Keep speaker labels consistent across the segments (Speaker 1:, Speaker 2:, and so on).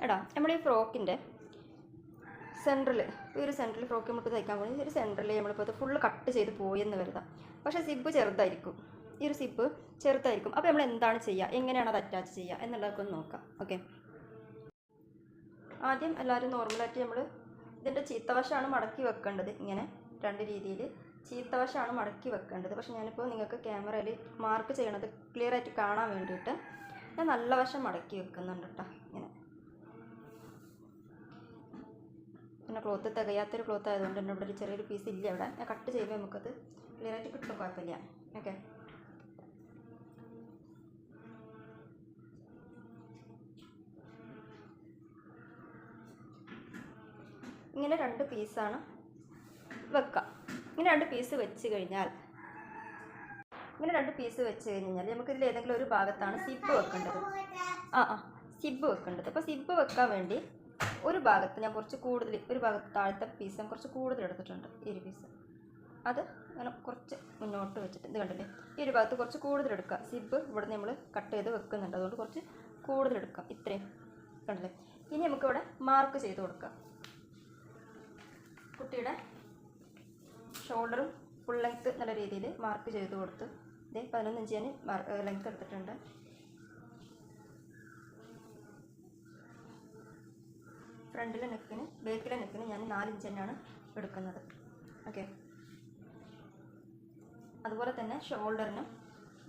Speaker 1: എടാ നമ്മൾ ഈ ഫ്രോക്കിൻ്റെ സെൻറ്ററിൽ ഈ ഒരു സെൻറ്ററിൽ ഫ്രോക്ക് നമുക്ക് തയ്ക്കാൻ പോകുന്നത് ഒരു സെൻറ്ററിൽ നമ്മളിപ്പോൾ അത് ഫുള്ള് കട്ട് ചെയ്ത് പോയെന്ന് വരുതാം. പക്ഷേ സിബ് ചെറുതായിരിക്കും, ഈ ഒരു സിബ് ചെറുതായിരിക്കും. അപ്പോൾ നമ്മൾ എന്താണ് ചെയ്യുക, എങ്ങനെയാണ് അത് അറ്റാച്ച് ചെയ്യുക എന്നുള്ളതൊക്കെ ഒന്ന് നോക്കാം. ഓക്കെ, ആദ്യം എല്ലാവരും നോർമലായിട്ട് നമ്മൾ ഇതിൻ്റെ ചീത്തവശമാണ് മടക്കി വെക്കേണ്ടത്. ഇങ്ങനെ രണ്ട് രീതിയിൽ ചീത്തവശമാണ് മടക്കി വെക്കേണ്ടത്. പക്ഷെ ഞാനിപ്പോൾ നിങ്ങൾക്ക് ക്യാമറയിൽ മാർക്ക് ചെയ്യണത് ക്ലിയർ ആയിട്ട് കാണാൻ വേണ്ടിയിട്ട് ഞാൻ നല്ല വശം മടക്കി വെക്കുന്നുണ്ട് കേട്ടോ. പിന്നെ ക്ലോത്ത് തികയാത്തൊരു ക്ലോത്ത് ആയതുകൊണ്ട് തന്നെ ഇവിടെ ഒരു ചെറിയൊരു പീസ് ഇല്ല. അവിടെ ഞാൻ കട്ട് ചെയ്യുമ്പോൾ നമുക്കത് ക്ലിയർ ആയിട്ട് കിട്ടും, കുഴപ്പമില്ല. ഓക്കെ, ഇങ്ങനെ രണ്ട് പീസാണ് വെക്കുക. ഇങ്ങനെ രണ്ട് പീസ് വെച്ച് കഴിഞ്ഞാൽ നമുക്കിതിൽ ഏതെങ്കിലും ഒരു ഭാഗത്താണ് സിബ് വെക്കേണ്ടത്. സിബ് വെക്കേണ്ടത്. അപ്പോൾ സിബ് വെക്കാൻ വേണ്ടി ഒരു ഭാഗത്ത് ഞാൻ കുറച്ച് കൂടുതൽ, ഒരു ഭാഗത്ത് താഴത്തെ പീസ് ഞാൻ കുറച്ച് കൂടുതൽ എടുത്തിട്ടുണ്ട്. ഈ ഒരു പീസ് അത് അങ്ങനെ കുറച്ച് മുന്നോട്ട് വെച്ചിട്ട് ഇത് കണ്ടില്ലേ, ഈ ഒരു ഭാഗത്ത് കുറച്ച് കൂടുതൽ എടുക്കുക. സിബ് ഇവിടെ നമ്മൾ കട്ട് ചെയ്ത് വെക്കുന്നുണ്ട്, അതുകൊണ്ട് കുറച്ച് കൂടുതൽ എടുക്കാം. ഇത്രയും കണ്ടില്ലേ. ഇനി നമുക്കിവിടെ മാർക്ക് ചെയ്ത് കൊടുക്കാം. കുട്ടിയുടെ ഷോൾഡറും ഫുൾ ലെങ്ത്ത് നല്ല രീതിയിൽ മാർക്ക് ചെയ്ത് കൊടുത്ത് ഇതേ 11 ഇഞ്ച് ഞാൻ ലെങ്ത്ത് എടുത്തിട്ടുണ്ട്. ഫ്രണ്ടിലെ നെക്കിന് ബാക്കിലെ നെക്കിന് ഞാൻ 4 ഇഞ്ച് തന്നെയാണ് എടുക്കുന്നത്. ഓക്കെ, അതുപോലെ തന്നെ ഷോൾഡറിനും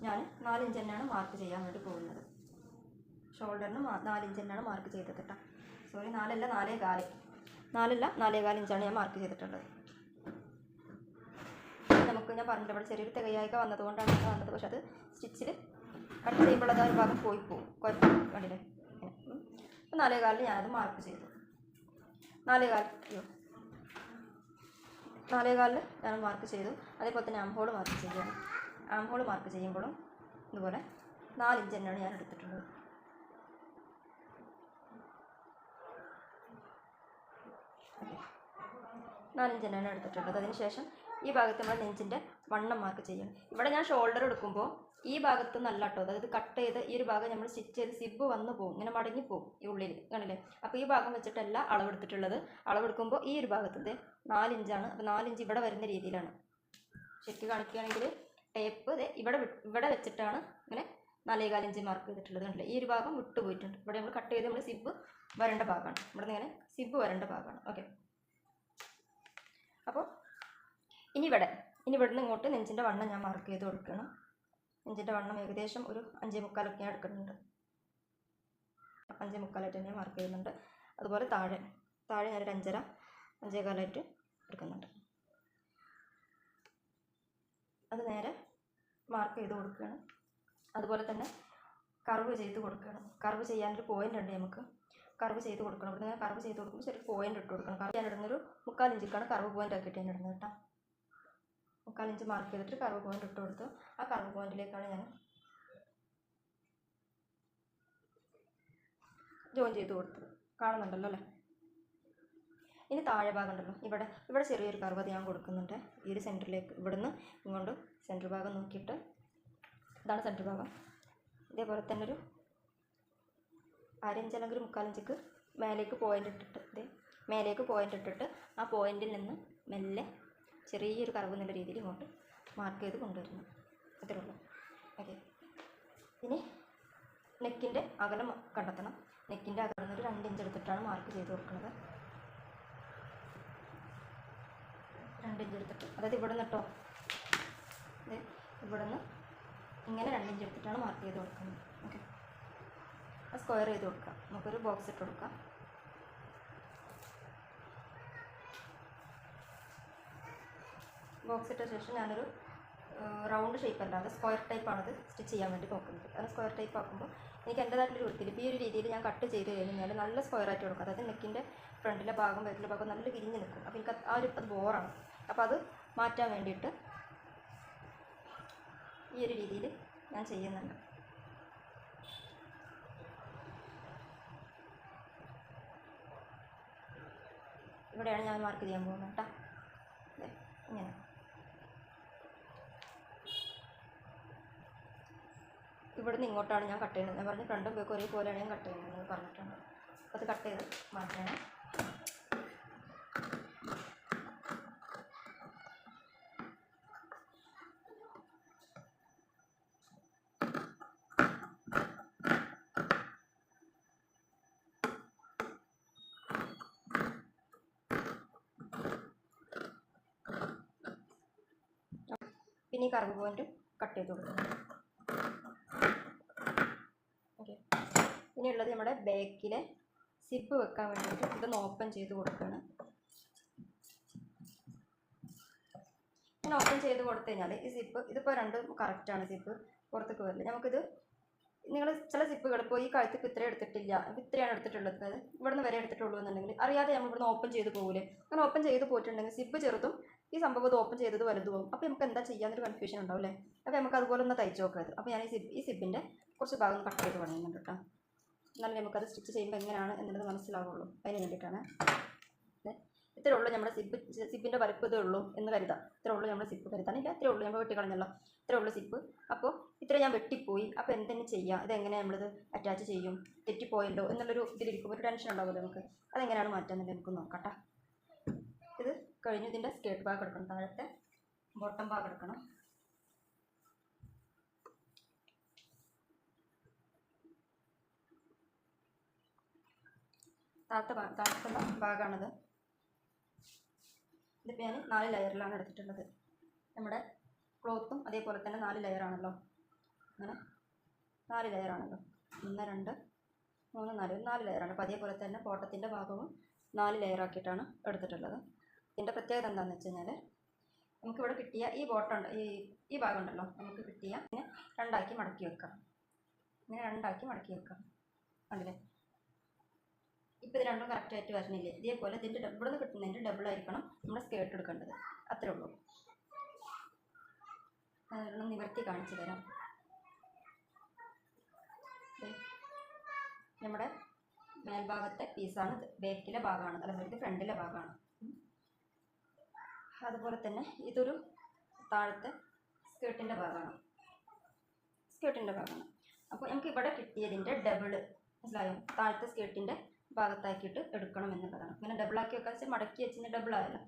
Speaker 1: ഞാൻ 4 ഇഞ്ച് തന്നെയാണ് മാർക്ക് ചെയ്യാൻ വേണ്ടി പോകുന്നത്. ഷോൾഡറിന് 4 ഇഞ്ച് തന്നെയാണ് മാർക്ക് ചെയ്തത് കേട്ടോ. സോറി, 4 അല്ല 4.25 ഇഞ്ചാണ് ഞാൻ മാർക്ക് ചെയ്തിട്ടുള്ളത്. നമുക്ക് ഞാൻ പറഞ്ഞില്ല, ഇവിടെ ചെറിയൊരു തികയായിക വന്നതുകൊണ്ടാണ് വന്നത്. പക്ഷെ അത് സ്റ്റിച്ചിൽ കട്ട് ചെയ്യുമ്പോൾ അത് ഒരു ഭാഗം പോയി പോകും, കുഴപ്പമില്ല. കണ്ടില്ലേ, അപ്പോൾ 4.25 ഞാനത് മാർക്ക് ചെയ്തു. 4.25 ഞാൻ മാർക്ക് ചെയ്തു. അതേപോലെ തന്നെ ആം ഹോൾ മാർക്ക് ചെയ്യുകയാണ്. ആം ഹോൾ മാർക്ക് ചെയ്യുമ്പോഴും ഇതുപോലെ 4 ഇഞ്ച് തന്നെയാണ് ഞാൻ എടുത്തിട്ടുള്ളത്. അതിനുശേഷം ഈ ഭാഗത്ത് നമ്മൾ നെഞ്ചിൻ്റെ വണ്ണം മാർക്ക് ചെയ്യണം. ഇവിടെ ഞാൻ ഷോൾഡർ എടുക്കുമ്പോൾ ഈ ഭാഗത്ത് നല്ല കേട്ടോ, അതായത് കട്ട് ചെയ്ത് ഈ ഒരു ഭാഗം നമ്മൾ സ്റ്റിച്ച് ചെയ്ത് സിബ് വന്ന് പോകും, ഇങ്ങനെ മടങ്ങിപ്പോവും ഈ ഉള്ളിൽ, കണ്ടില്ലേ. അപ്പോൾ ഈ ഭാഗം വെച്ചിട്ടല്ല അളവെടുത്തിട്ടുള്ളത്. അളവെടുക്കുമ്പോൾ ഈ ഒരു ഭാഗത്ത് 4 ഇഞ്ചാണ്. അപ്പോൾ 4 ഇഞ്ച് ഇവിടെ വരുന്ന രീതിയിലാണ്. ശരിക്കും കാണിക്കുകയാണെങ്കിൽ ടേപ്പ് ഇവിടെ വെച്ചിട്ടാണ് ഇങ്ങനെ 4.25 ഇഞ്ച് മാർക്ക് ചെയ്തിട്ടുള്ളത്. കണ്ടില്ലേ, ഈ ഒരു ഭാഗം വിട്ടു പോയിട്ടുണ്ട്. ഇവിടെ നമ്മൾ കട്ട് ചെയ്ത് നമ്മൾ സിബ് വരേണ്ട ഭാഗമാണ്, ഇവിടെ നിന്ന് ഇങ്ങനെ സിബ് വരേണ്ട ഭാഗമാണ്. ഓക്കെ, അപ്പോൾ ഇനി ഇവിടുന്ന് ഇങ്ങോട്ട് നെഞ്ചിൻ്റെ വണ്ണം ഞാൻ മാർക്ക് ചെയ്ത് കൊടുക്കണം. നെഞ്ചിൻ്റെ വണ്ണം ഏകദേശം ഒരു 5.25 ഞാൻ എടുക്കുന്നുണ്ട്. 5.25 തന്നെ മാർക്ക് ചെയ്യുന്നുണ്ട്. അതുപോലെ താഴെ ഞാനൊരു 5.25 എടുക്കുന്നുണ്ട്. അത് നേരെ മാർക്ക് ചെയ്ത് കൊടുക്കുകയാണ്. അതുപോലെ തന്നെ കർവ് ചെയ്ത് കൊടുക്കണം. കർവ് ചെയ്യാനൊരു പോയിൻ്റ് ഉണ്ട്, നമുക്ക് കർവ് ചെയ്ത് കൊടുക്കണം. ഇവിടെ ഞാൻ കർവ് ചെയ്ത് കൊടുക്കുമ്പോൾ ശരി പോയിൻ്റ് ഇട്ട് കൊടുക്കണം. കർവ് ഞാൻ ഇടുന്നൊരു 3/4 ഇഞ്ചിക്കാണ് കർവ് പോയിൻ്റ് ആക്കിയിട്ട് ഞാൻ ഇടുന്നത് കേട്ടോ. 3/4 ഇഞ്ച് മാർക്ക് ചെയ്തിട്ട് കർവ് പോയിൻ്റ് ഇട്ട് കൊടുത്തു. ആ കർവ് പോയിന്റിലേക്കാണ് ഞാൻ ജോയിൻ ചെയ്ത് കൊടുത്തത്. കാണുന്നുണ്ടല്ലോ അല്ലേ. ഇനി താഴെ ഭാഗം ഉണ്ടല്ലോ, ഇവിടെ ചെറിയൊരു കർവ് അത് ഞാൻ കൊടുക്കുന്നുണ്ട്. ഈ ഒരു സെൻറ്ററിലേക്ക് ഇവിടുന്ന് ഇങ്ങോട്ട് സെൻറ്റർ ഭാഗം നോക്കിയിട്ട്, ഇതാണ് സെൻറ്റർ ഭാഗം. ഇതേപോലെ തന്നെ ഒരു 1/2 ഇഞ്ച് അല്ലെങ്കിൽ 3/4 ഇഞ്ചിക്ക് മേലേക്ക് പോയിൻ്റ് ഇട്ടിട്ട് ആ പോയിന്റിൽ നിന്ന് മെല്ലെ ചെറിയൊരു കർവ് എന്നുള്ള രീതിയിൽ ഇങ്ങോട്ട് മാർക്ക് ചെയ്ത് കൊണ്ടുവരുന്നു. അത്രേ ഉള്ളൂ. ഓക്കെ, ഇനി നെക്കിൻ്റെ അകലം കണ്ടെത്തണം. നെക്കിൻ്റെ അകലം ഒരു 2 ഇഞ്ച് എടുത്തിട്ടാണ് മാർക്ക് ചെയ്ത് കൊടുക്കുന്നത്. 2 ഇഞ്ച് എടുത്തിട്ട്, അതായത് ഇവിടെ നിന്ന് കേട്ടോ, ഇവിടെ നിന്ന് ഇങ്ങനെ 2 ഇഞ്ച് എടുത്തിട്ടാണ് മാർക്ക് ചെയ്ത് കൊടുക്കുന്നത്. ഓക്കെ, സ്ക്വയർ ചെയ്ത് കൊടുക്കാം. നമുക്കൊരു ബോക്സ് ഇട്ട് കൊടുക്കാം. ബോക്സ് ഇട്ട ശേഷം ഞാനൊരു റൗണ്ട് ഷേപ്പ് അല്ലാതെ സ്ക്വയർ ടൈപ്പാണത് സ്റ്റിച്ച് ചെയ്യാൻ വേണ്ടി നോക്കുന്നത്. അത് സ്ക്വയർ ടൈപ്പ് ആക്കുമ്പോൾ എനിക്ക് എൻ്റേതായിട്ടുള്ളൊരു വൃത്തിയിൽ ഇപ്പോൾ ഈ ഒരു രീതിയിൽ ഞാൻ കട്ട് ചെയ്ത് കഴിഞ്ഞാൽ നല്ല സ്ക്വയർ ആയിട്ട് കൊടുക്കും. അതായത് നെക്കിൻ്റെ ഫ്രണ്ടിലെ ഭാഗം ബാക്കിലെ ഭാഗം നല്ല വിരിഞ്ഞ് നിൽക്കും. അപ്പോൾ എനിക്ക് അത് ബോറാണ്. അപ്പോൾ അത് മാറ്റാൻ വേണ്ടിയിട്ട് ഈ ഒരു രീതിയിൽ ഞാൻ ചെയ്യുന്നുണ്ട്. ഇവിടെയാണ് ഞാൻ മാർക്ക് ചെയ്യാൻ പോകുന്നത് കേട്ടോ. ഇങ്ങനെ ഇവിടുന്ന് ഇങ്ങോട്ടാണ് ഞാൻ കട്ട് ചെയ്യുന്നത്. ഞാൻ പറഞ്ഞു ഫ്രണ്ടും ബാക്കും ഒരേപോലെയാണ് ഞാൻ കട്ട് ചെയ്യുന്നത് പറഞ്ഞിട്ടുണ്ട്. അത് കട്ട് ചെയ്ത് മാറ്റണം. പിന്നെ ഈ കർവ് പോയിന്റ് കട്ട് ചെയ്ത് കൊടുക്കണം. ഓക്കെ, ഇനിയുള്ളത് നമ്മുടെ ബാക്കിലെ സിപ്പ് വെക്കാൻ വേണ്ടിയിട്ട് ഇതൊന്ന് ഓപ്പൺ ചെയ്ത് കൊടുക്കുകയാണ്. ഇങ്ങനെ ഓപ്പൺ ചെയ്ത് കൊടുത്തു കഴിഞ്ഞാൽ ഈ സിപ്പ് ഇതിപ്പോൾ രണ്ടും കറക്റ്റാണ്, സിപ്പ് പുറത്തേക്ക് വരില്ല. നമുക്കിത് നിങ്ങൾ ചില സിപ്പുകൾ ഇപ്പോൾ ഈ കഴുത്തിപ്പ് ഇത്രയും എടുത്തിട്ടില്ല, ഇത്രയാണ് എടുത്തിട്ടുള്ളത്, അതായത് ഇവിടുന്ന് വരെ എടുത്തിട്ടുള്ളൂ എന്നുണ്ടെങ്കിൽ അറിയാതെ നമ്മൾ ഇവിടുന്ന് ഓപ്പൺ ചെയ്ത് പോകില്ലേ. അങ്ങനെ ഓപ്പൺ ചെയ്ത് പോയിട്ടുണ്ടെങ്കിൽ സിപ്പ് ചെറുതും ഈ സംഭവം ഇത് ഓപ്പൺ ചെയ്തത് വലുതും. അപ്പോൾ നമുക്ക് എന്താ ചെയ്യാന്നൊരു കൺഫ്യൂഷൻ ഉണ്ടാവും അല്ലേ. അപ്പോൾ നമുക്ക് അതുപോലെ ഒന്ന് തയ്ച്ച് നോക്കരുത്. അപ്പോൾ ഞാൻ ഈ സിപ്പിൻ്റെ കുറച്ച് ഭാഗം കട്ട് ചെയ്ത് പറയുന്നുണ്ട് കേട്ടോ. എന്നാലും നമുക്കത് സ്റ്റിച്ച് ചെയ്യുമ്പോൾ എങ്ങനെയാണ് എന്നുള്ളത് മനസ്സിലാവുള്ളൂ. അതിന് വേണ്ടിയിട്ടാണ്. ഇത്രേ ഉള്ളൂ നമ്മുടെ സിപ്പിൻ്റെ വലുപ്പം ഇതേ ഉള്ളൂ എന്ന് കരുതാം. ഇത്രേ ഉള്ളൂ നമ്മുടെ സിപ്പ് കരുതാനില്ല, ഇത്രേ ഉള്ളൂ നമ്മൾ വെട്ടിക്കളഞ്ഞല്ലോ, ഇത്രേ ഉള്ളൂ സിപ്പ്. അപ്പോൾ ഇത്ര ഞാൻ വെട്ടിപ്പോയി, അപ്പോൾ എന്തെങ്കിലും ചെയ്യാം, ഇതെങ്ങനെ നമ്മളിത് അറ്റാച്ച് ചെയ്യും, തെറ്റിപ്പോയല്ലോ എന്നുള്ളൊരു ഇതിലിരിക്കും, ഒരു ടെൻഷൻ ഉണ്ടാവുമല്ലോ നമുക്ക്. അതെങ്ങനെയാണ് മാറ്റാമെന്നുള്ളത് നമുക്ക് നോക്കട്ടെ. ഇത് കഴിഞ്ഞ് ഇതിൻ്റെ സ്കേർട്ട് ഭാഗം എടുക്കണം, താഴത്തെ ബോട്ടം ഭാഗം എടുക്കണം. താഴത്തെ ഭാഗമാണിത്. ഇതിപ്പോൾ ഞാൻ 4 ലെയറിലാണ് എടുത്തിട്ടുള്ളത്. നമ്മുടെ ക്ലോത്തും അതേപോലെ തന്നെ 4 ലെയറാണല്ലോ, അങ്ങനെ 4 ലെയറാണല്ലോ. 1 2 3 4 ലെയറാണ്. അപ്പോൾ അതേപോലെ തന്നെ ബോട്ടത്തിൻ്റെ ഭാഗവും 4 ലെയറാക്കിയിട്ടാണ് എടുത്തിട്ടുള്ളത്. ഇതിൻ്റെ പ്രത്യേകത എന്താണെന്ന് വെച്ച് കഴിഞ്ഞാൽ നമുക്കിവിടെ കിട്ടിയ ഈ ബോട്ടം ഈ ഭാഗം ഉണ്ടല്ലോ, നമുക്ക് കിട്ടിയ ഇങ്ങനെ 2ആക്കി മടക്കി വെക്കാം. ഇങ്ങനെ 2ആക്കി മടക്കി വെക്കാം. കണ്ടില്ലേ, ഇപ്പോൾ ഇത് രണ്ടും കറക്റ്റായിട്ട് വരണില്ലേ. ഇതേപോലെ ഇതിൻ്റെ ഇവിടെ നിന്ന് കിട്ടുന്നതിൻ്റെ ഡബിളായിരിക്കണം നമ്മുടെ സ്കേർട്ട് എടുക്കേണ്ടത്. അത്രേ ഉള്ളൂ. അതൊന്ന് നിവർത്തി കാണിച്ചു തരാം. നമ്മുടെ മേൽഭാഗത്തെ പീസാണ്, ബാക്കിലെ ഭാഗമാണ്, അല്ലെങ്കിൽ ഇത് ഫ്രണ്ടിലെ ഭാഗമാണ്. അതുപോലെ തന്നെ ഇതൊരു താഴത്തെ സ്കേർട്ടിൻ്റെ ഭാഗമാണ്. അപ്പോൾ നമുക്ക് ഇവിടെ കിട്ടിയതിൻ്റെ ഡബിള് മനസ്സിലായോ, താഴത്തെ സ്കേർട്ടിൻ്റെ ഭാഗത്താക്കിയിട്ട് എടുക്കണം എന്നുള്ളതാണ്. ഇങ്ങനെ ഡബിളാക്കി വെക്കാൻ വെച്ചാൽ മടക്കി വെച്ചിട്ട് ഡബിളായല്ലോ,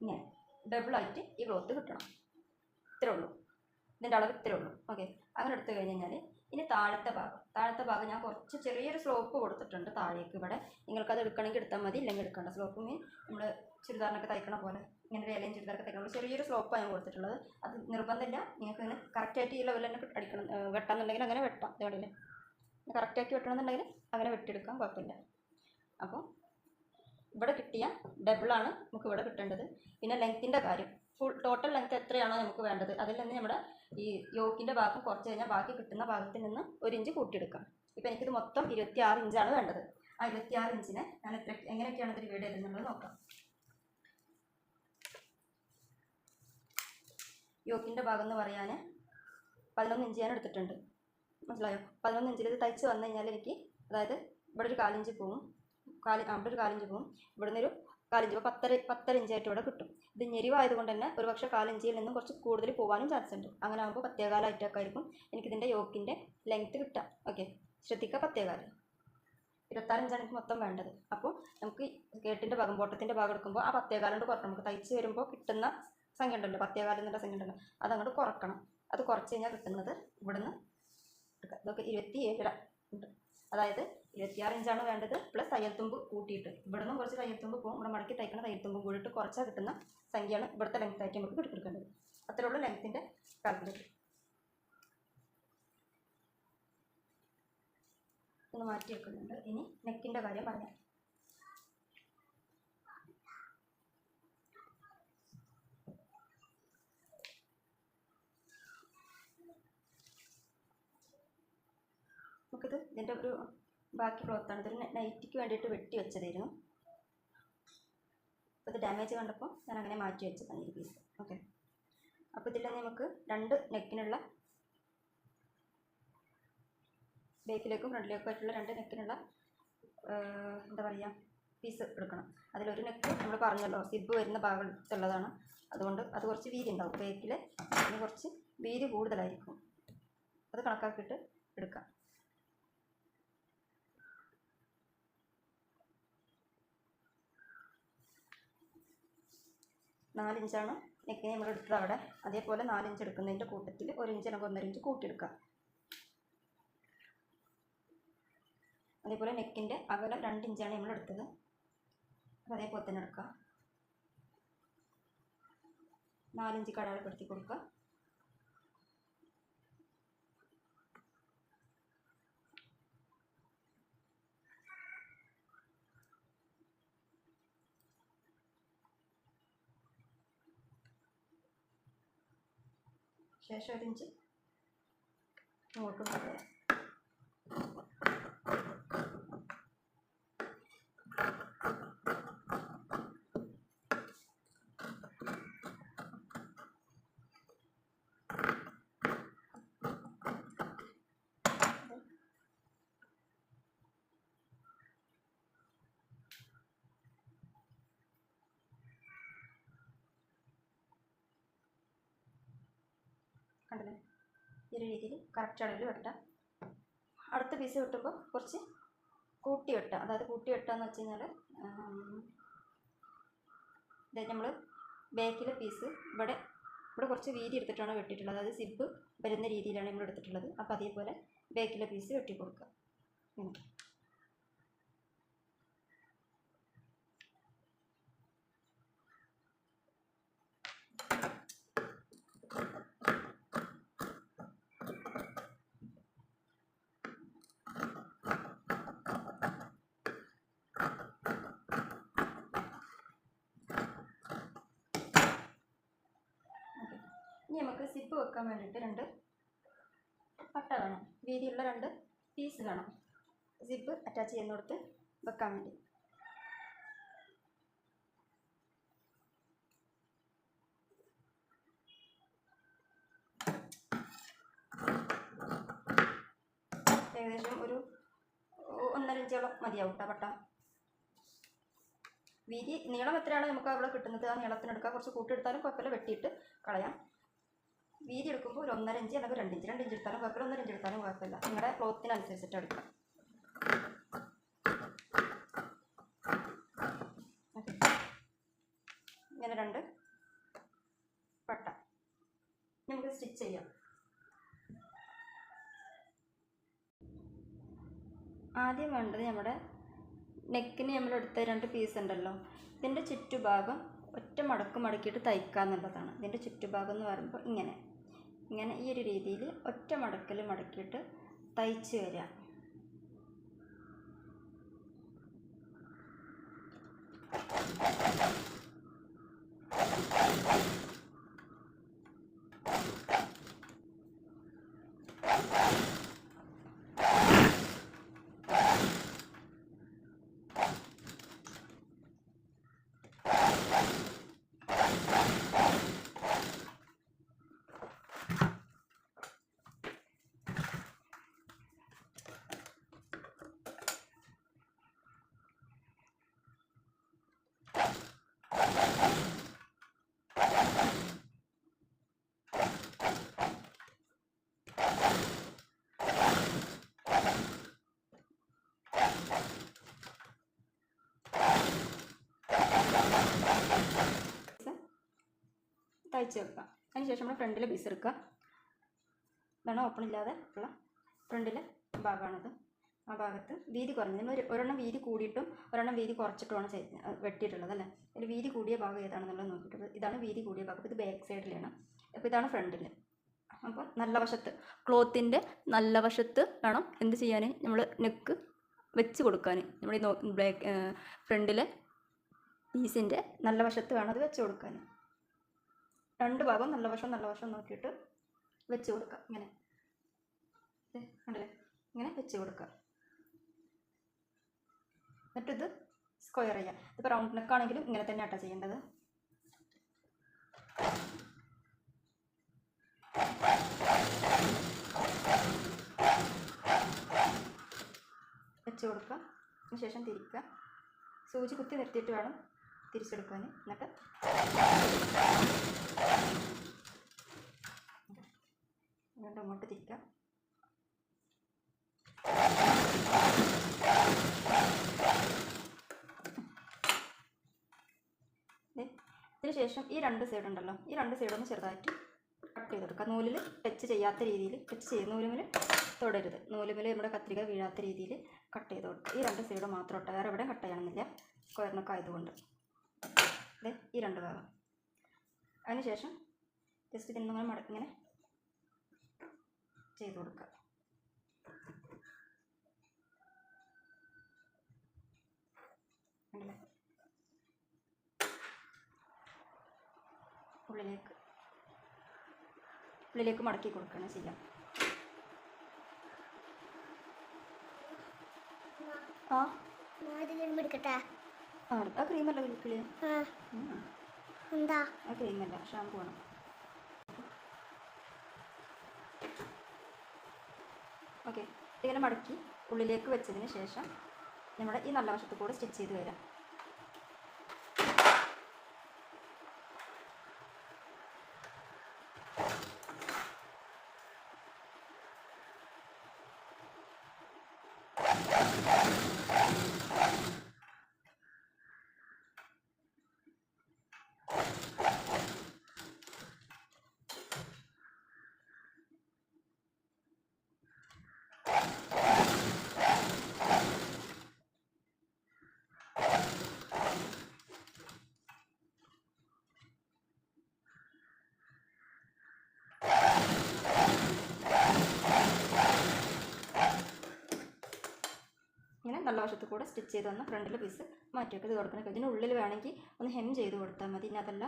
Speaker 1: ഇങ്ങനെ ഡബിളായിട്ട് ഈ ക്ലോത്ത് കിട്ടണം. ഇത്രേ ഉള്ളൂ, ഇതിൻ്റെ അളവ് ഇത്രേ ഉള്ളൂ. ഓക്കെ, അങ്ങനെ എടുത്തു കഴിഞ്ഞ് കഴിഞ്ഞാൽ ഇനി താഴത്തെ ഭാഗം ഞാൻ കുറച്ച് ചെറിയൊരു സ്ലോപ്പ് കൊടുത്തിട്ടുണ്ട് താഴേക്ക്. ഇവിടെ നിങ്ങൾക്കത് എടുക്കണമെങ്കിൽ എടുത്താൽ മതി, ഇല്ലെങ്കിൽ എടുക്കേണ്ട. സ്ലോപ്പ് മീൻ നമ്മൾ ചുരിദാറിനൊക്കെ തയ്ക്കണ പോലെ, ഇങ്ങനെ ഒരു ഇലയും ചുരിദാറൊക്കെ തയ്ക്കണ പോലെ ചെറിയൊരു സ്ലോപ്പാണ് ഞാൻ കൊടുത്തിട്ടുള്ളത്. അത് നിർബന്ധമില്ല, നിങ്ങൾക്ക് ഇങ്ങനെ കറക്റ്റായിട്ട് ഈ ലെവലിൽ തന്നെ അടിക്കണം. വെട്ടാന്നുണ്ടെങ്കിൽ അങ്ങനെ വെട്ടാം, ഇതേപോലെ കറക്റ്റാക്കി വെട്ടണമെന്നുണ്ടെങ്കിൽ അങ്ങനെ വെട്ടിയെടുക്കാം, കുഴപ്പമില്ല. അപ്പോൾ ഇവിടെ കിട്ടിയ ഡബിളാണ് നമുക്ക് ഇവിടെ കിട്ടേണ്ടത്. പിന്നെ ലെങ്ത്തിൻ്റെ കാര്യം, ടോട്ടൽ ലെങ്ത്ത് എത്രയാണോ നമുക്ക് വേണ്ടത് അതിൽ നിന്ന് നമ്മുടെ ഈ യോക്കിൻ്റെ ഭാഗം കുറച്ച് കഴിഞ്ഞാൽ ബാക്കി കിട്ടുന്ന ഭാഗത്തിൽ നിന്ന് 1 ഇഞ്ച് കൂട്ടിയെടുക്കാം. ഇപ്പോൾ എനിക്കിത് മൊത്തം 26 ഇഞ്ചാണ് വേണ്ടത്. ആ 26 ഇഞ്ചിനെ ഞാൻ എങ്ങനെയൊക്കെയാണ് ഇത് ഡിവൈഡ് ചെയ്തെന്നുള്ളത് നോക്കാം. യോക്കിൻ്റെ ഭാഗം എന്ന് പറയാൻ 11 ഇഞ്ച് ഞാൻ എടുത്തിട്ടുണ്ട്, മനസ്സിലായോ. 11 ഇഞ്ചിൽ ഇത് തയ്ച്ച് വന്നു കഴിഞ്ഞാൽ എനിക്ക്, അതായത് ഇവിടെ ഒരു 4 ഇഞ്ച് പോവും, അവിടെ ഒരു 4 ഇഞ്ച് പോവും, ഇവിടുന്ന് ഒരു 4 ഇഞ്ച്, അപ്പോൾ 10 ഇഞ്ചായിട്ട് ഇവിടെ കിട്ടും. ഇത് ഞെരിവായതുകൊണ്ട് തന്നെ ഒരു പക്ഷേ 4 ഇഞ്ചിൽ നിന്നും കുറച്ച് കൂടുതൽ പോകാനും ചാൻസ് ഉണ്ട്. അങ്ങനെ ആകുമ്പോൾ 10.25 ആയിരിക്കും എനിക്കിതിൻ്റെ യോക്കിൻ്റെ ലെങ്ത്ത് കിട്ടുക. ഓക്കെ, ശ്രദ്ധിക്കുക, 10.25. 26 ഇഞ്ചാണ് എനിക്ക് മൊത്തം വേണ്ടത്. അപ്പോൾ നമുക്ക് സ്കേർട്ടിൻ്റെ ഭാഗം, ബോട്ടത്തിൻ്റെ ഭാഗം എടുക്കുമ്പോൾ ആ 10.25 കൊണ്ട് കുറക്കണം. നമുക്ക് തയ്ച്ച് വരുമ്പോൾ കിട്ടുന്ന സംഖ്യ ഉണ്ടല്ലോ, 10.25 എന്നുള്ള സംഖ്യ ഉണ്ടല്ലോ, അതങ്ങോട്ട് കുറക്കണം. അത് കുറച്ച് കഴിഞ്ഞാൽ കിട്ടുന്നത് ഇവിടുന്ന് എടുക്കുക. ഇതൊക്കെ 27 ഉണ്ട്. അതായത് 26 ഇഞ്ചാണ് വേണ്ടത്, പ്ലസ് തയ്യൽത്തുമ്പ് കൂട്ടിയിട്ട് ഇവിടെ നിന്നും കുറച്ച് തയ്യൽത്തുമ്പ് പോകും, ഇവിടെ മടക്കി തയ്ക്കുന്ന തയ്യൽത്തുമ്പും കൂടിയിട്ട് കുറച്ചാൽ കിട്ടുന്ന സംഖ്യയാണ് ഇവിടുത്തെ ലെങ്ത് ആയിട്ട് നമുക്ക് എടുക്കേണ്ടത്. അത്രേ ഉള്ളൂ ലെങ്ത്തിൻ്റെ കാൽക്കുലേറ്റ്. ഒന്ന് മാറ്റി വെക്കുന്നുണ്ട്. ഇനി നെക്കിൻ്റെ കാര്യം പറയാം. നമുക്കിത് ഇതിൻ്റെ ഒരു ബാക്കി ക്ലോത്താണ്. ഇതൊരു നൈറ്റിക്ക് വേണ്ടിയിട്ട് വെട്ടി വെച്ചതായിരുന്നു. അപ്പോൾ ഇത് ഡാമേജ് കണ്ടപ്പോൾ ഞാൻ അങ്ങനെ മാറ്റി വെച്ചതാണ് ഈ പീസ്. ഓക്കെ, അപ്പോൾ ഇതിൽ നമുക്ക് 2 നെക്കിനുള്ള, ബാക്കിലേക്കും ഫ്രണ്ടിലേക്കും ആയിട്ടുള്ള 2 നെക്കിനുള്ള എന്താ പറയുക, പീസ് എടുക്കണം. അതിലൊരു നെക്ക് നമ്മൾ പറഞ്ഞല്ലോ സിബ് വരുന്ന ഭാഗത്തുള്ളതാണ്, അതുകൊണ്ട് അത് കുറച്ച് വീതി ഉണ്ടാവും. ബാക്കിൽ അതിന് കുറച്ച് വീതി കൂടുതലായിരിക്കും, അത് കണക്കാക്കിയിട്ട് എടുക്കാം. 4 ഇഞ്ചാണ് നെക്കിന് നമ്മൾ എടുത്തത് അവിടെ. അതേപോലെ 4 ഇഞ്ച് എടുക്കുന്നതിൻ്റെ കൂട്ടത്തിൽ 1 ഇഞ്ച് നമുക്ക് 1.5 ഇഞ്ച് കൂട്ടിയെടുക്കുക. അതേപോലെ നെക്കിൻ്റെ അകലം 2 ഇഞ്ചാണ് നമ്മൾ എടുത്തത്. അതേപോലെ തന്നെ എടുക്കുക. 4 ഇഞ്ച് അടയാളപ്പെടുത്തി കൊടുക്കുക. ശേഷം 1 ഇഞ്ച് ഇങ്ങോട്ടും കൊണ്ടുവരാം. കണ്ടില്ലേ? ഈ ഒരു രീതിയിൽ കറക്റ്റ് അളവിൽ വെട്ടാം. അടുത്ത പീസ് വെട്ടുമ്പോൾ കുറച്ച് കൂട്ടി വെട്ടുക. അതായത് കൂട്ടി വെട്ടുകയെന്ന് വെച്ച് കഴിഞ്ഞാൽ നമ്മൾ ബാക്കിലെ പീസ് ഇവിടെ കുറച്ച് വീതി എടുത്തിട്ടാണ് വെട്ടിയിട്ടുള്ളത്. അതായത് സിബ് വരുന്ന രീതിയിലാണ് നമ്മൾ എടുത്തിട്ടുള്ളത്. അപ്പോൾ അതേപോലെ ബാക്കിലെ പീസ് വെട്ടി കൊടുക്കുക. ഇനി നമുക്ക് സിപ്പ് വെക്കാൻ വേണ്ടിയിട്ട് 2 പട്ട വേണം. വീതിയുള്ള 2 പീസ് വേണം സിപ്പ് അറ്റാച്ച് ചെയ്യുന്നിടത്ത് വെക്കാൻ വേണ്ടി. ഏകദേശം ഒരു 1.5 ഇഞ്ചോളം മതിയാവും കേട്ടോ പട്ട. വീതി നീളം എത്രയാണ് നമുക്ക് അവിടെ കിട്ടുന്നത് ആ നീളത്തിനെടുക്കുക. കുറച്ച് കൂട്ടിയെടുത്താലും കുഴപ്പമില്ല, വെട്ടിയിട്ട് കളയാം. വീതി എടുക്കുമ്പോൾ ഒരു 1.5 ഇഞ്ച് അല്ലെങ്കിൽ 2 ഇഞ്ച് എടുത്താലും കുഴപ്പമില്ല, 1.5 ഇഞ്ച് എടുത്താലും കുഴപ്പമില്ല. നിങ്ങളുടെ ക്ലോത്തിനനുസരിച്ചിട്ട് എടുക്കാം. ഇങ്ങനെ 2 പട്ട നമുക്ക് സ്റ്റിച്ച് ചെയ്യാം. ആദ്യം വേണ്ടത് നമ്മുടെ നെക്കിന് നമ്മൾ എടുത്ത 2 പീസ് ഉണ്ടല്ലോ, ഇതിൻ്റെ ചുറ്റുഭാഗം ഒറ്റ മടക്ക് മടക്കിയിട്ട് തയ്ക്കുക എന്നുള്ളതാണ്. ഇതിൻ്റെ ചുറ്റുഭാഗം എന്ന് പറയുമ്പോൾ ഇങ്ങനെ ഈ ഒരു രീതിയിൽ ഒറ്റ മടക്കൽ മടക്കിയിട്ട് തയ്ച്ച് വരിക. തയ്ച്ച് വെക്കുക. അതിനുശേഷം നമ്മൾ ഫ്രണ്ടിലെ പീസ് എടുക്കുക. ഇതാണ് ഓപ്പൺ ഇല്ലാതെ ഉള്ള ഫ്രണ്ടിലെ ഭാഗമാണിത്. ആ ഭാഗത്ത് വീതി കുറഞ്ഞ് നമ്മൾ ഒരെണ്ണം വീതി കൂടിയിട്ടും ഒരെണ്ണം വീതി കുറച്ചിട്ടുമാണ് വെട്ടിയിട്ടുള്ളത് അല്ലേ. അതിൽ വീതി കൂടിയ ഭാഗം ഏതാണെന്നുള്ളത് നോക്കിയിട്ട് ഇതാണ് വീതി കൂടിയ ഭാഗം. ഇത് ബാക്ക് സൈഡിലാണ്. അപ്പോൾ ഇതാണ് ഫ്രണ്ടിൽ. അപ്പോൾ നല്ല വശത്ത് ക്ലോത്തിൻ്റെ നല്ല വശത്ത് വേണം എന്ത് ചെയ്യാൻ, നമ്മൾ നെക്ക് വെച്ച് കൊടുക്കാൻ. നമ്മൾ ഈ ഫ്രണ്ടിലെ പീസിൻ്റെ നല്ല വശത്ത് വേണം അത് വെച്ച് കൊടുക്കാൻ. 2 ഭാഗം നല്ല വശം നോക്കിയിട്ട് വെച്ച് കൊടുക്കുക. ഇങ്ങനെ കണ്ടില്ലേ, ഇങ്ങനെ വെച്ച് കൊടുക്കുക. എന്നിട്ടിത് സ്ക്വയർ ചെയ്യാം. ഇപ്പോൾ റൗണ്ട് നെക്കാണെങ്കിലും ഇങ്ങനെ തന്നെ ആട്ടോ ചെയ്യേണ്ടത്. വെച്ച് കൊടുക്കുക. അതിനുശേഷം തിരിക്കുക. സൂചി കുത്തി നിർത്തിയിട്ട് വേണം തിരിച്ചെടുക്കാൻ. എന്നിട്ട് വീണ്ടും അങ്ങോട്ട് തിരിക്കുക. ഇതിന് അതിനുശേഷം ഈ 2 സൈഡ് ഉണ്ടല്ലോ, ഈ 2 സൈഡൊന്ന് ചെറുതായിട്ട് കട്ട് ചെയ്തെടുക്കുക. നൂലിൽ ടച്ച് ചെയ്യാത്ത രീതിയിൽ, ടച്ച് ചെയ്ത് നൂലുമിൽ തൊടരുത്, നൂലുമിൽ നമ്മുടെ കത്രിക വീഴാത്ത രീതിയിൽ കട്ട് ചെയ്ത് കൊടുക്കുക. ഈ 2 സൈഡ് മാത്രം ഇട്ട്, വേറെ എവിടെയും കട്ട് ചെയ്യണമെന്നില്ല, സ്ക്വയറിനൊക്കെ ആയതുകൊണ്ട്. ഈ 2 ഭാഗം. അതിനുശേഷം ജസ്റ്റ് ഇതിങ്ങനെ മടക്കിങ്ങനെ ചെയ്ത് കൊടുക്കുക. ഉണ്ടല്ലേ, ഉള്ളിലേക്ക് മടക്കി കൊടുക്കുകയാണ് ചെയ്യാം. ആ ക്രീമല്ല കിളിയ,
Speaker 2: എന്താ
Speaker 1: ആ ക്രീമല്ല, ഷാമ്പു ആണ്. ഓക്കെ, ഇങ്ങനെ മടക്കി ഉള്ളിലേക്ക് വെച്ചതിന് ശേഷം നമ്മുടെ ഈ നല്ല വശത്ത് കൂടെ സ്റ്റിച്ച് ചെയ്ത് വരാം. ഇങ്ങനെ നല്ല വശത്ത് കൂടെ സ്റ്റിച്ച് ചെയ്ത് വന്ന് ഫ്രണ്ടിൽ പീസ് മാറ്റി വെക്കുക. ഇത് കൊടുക്കണം. ഇതിനുള്ളിൽ വേണമെങ്കിൽ ഒന്ന് ഹെം ചെയ്ത് കൊടുത്താൽ മതി. ഇനി അതല്ല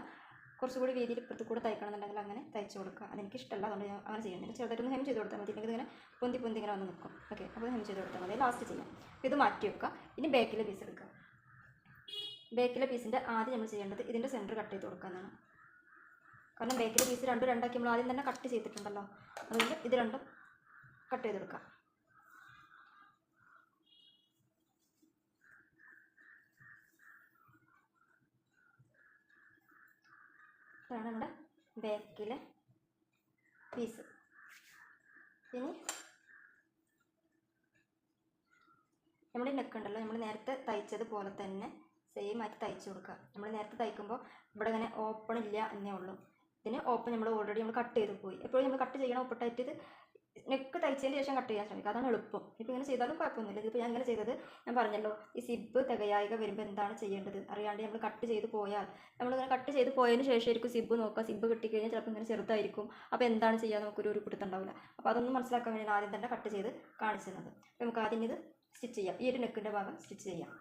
Speaker 1: കുറച്ചുകൂടി വീതിയിൽ ഇപ്പുറത്ത് കൂടെ തയ്ക്കണമെന്നുണ്ടെങ്കിൽ അങ്ങനെ തയ്ച്ച് കൊടുക്കുക. അതെനിക്ക് ഇഷ്ടമല്ല, അതുകൊണ്ട് ഞാൻ അങ്ങനെ ചെയ്യുന്നില്ല. ചെറുതായിട്ടൊന്ന് ഹെം ചെയ്ത് കൊടുത്താൽ മതി, ഇല്ലെങ്കിൽ ഇങ്ങനെ പൊന്തി ഇങ്ങനെ വന്ന് നിൽക്കും. ഓക്കെ, അപ്പോൾ ഹെം ചെയ്ത് കൊടുത്താൽ മതി. ലാസ്റ്റ് ചെയ്യാം. ഇത് മാറ്റി വെക്കുക. ഇനി ബാക്കിലെ പീസ് എടുക്കുക. ബാക്കിലെ പീസിൻ്റെ ആദ്യം നമ്മൾ ചെയ്യേണ്ടത് ഇതിൻ്റെ സെൻറ്റർ കട്ട് ചെയ്ത് കൊടുക്കാനാണ്. കാരണം ബാക്കിലെ പീസ് രണ്ടാക്കി നമ്മൾ ആദ്യം തന്നെ കട്ട് ചെയ്തിട്ടുണ്ടല്ലോ, അതുകൊണ്ട് ഇത് രണ്ടും കട്ട് ചെയ്തെടുക്കാം. ഇതാണ് നമ്മുടെ ബാക്കിലെ പീസ്. ഇനി നമ്മുടെ നെക്ക് ഉണ്ടല്ലോ, നമ്മൾ നേരത്തെ തയ്ച്ചതുപോലെ തന്നെ സെയിം ആയിട്ട് തയ്ച്ചു കൊടുക്കുക. നമ്മൾ നേരത്തെ തയ്ക്കുമ്പോൾ ഇവിടെ ഇങ്ങനെ ഓപ്പൺ ഇല്ല എന്നേ ഉള്ളൂ. ഇതിന് ഓപ്പൺ നമ്മൾ ഓൾറെഡി നമ്മൾ കട്ട് ചെയ്ത് പോയി. എപ്പോഴും നമ്മൾ കട്ട് ചെയ്യണം ഓപ്പട്ടായിട്ട്. ഇത് നെക്ക് തയ്ച്ചതിന് ശേഷം കട്ട് ചെയ്യാൻ ശ്രമിക്കുക, അതാണ് എളുപ്പം. ഇപ്പോൾ ഇങ്ങനെ ചെയ്താലും കുഴപ്പമൊന്നുമില്ല. ഇതിപ്പോൾ ഞാൻ ഇങ്ങനെ ചെയ്തത് ഞാൻ പറഞ്ഞല്ലോ, ഈ സിബ് തികയായിക വരുമ്പോൾ എന്താണ് ചെയ്യേണ്ടത് അറിയാണ്ട് നമ്മൾ കട്ട് ചെയ്ത് പോയാൽ, നമ്മളിങ്ങനെ കട്ട് ചെയ്ത് പോയതിന് ശേഷമായിരിക്കും സിബ് നോക്കുക. സിബ് കിട്ടിക്കഴിഞ്ഞാൽ ചിലപ്പോൾ ഇങ്ങനെ ചെറുതായിരിക്കും. അപ്പോൾ എന്താണ് ചെയ്യുക നമുക്കൊരു പിടുത്തുണ്ടാവില്ല. അപ്പോൾ അതൊന്നും മനസ്സിലാക്കാൻ വേണ്ടി ആദ്യം തന്നെ കട്ട് ചെയ്ത് കാണിച്ചു തന്നത്. അപ്പോൾ നമുക്ക് ആദ്യം ഇത് സ്റ്റിച്ച് ചെയ്യാം. ഈ ഒരു നെക്കിൻ്റെ ഭാഗം സ്റ്റിച്ച് ചെയ്യാം.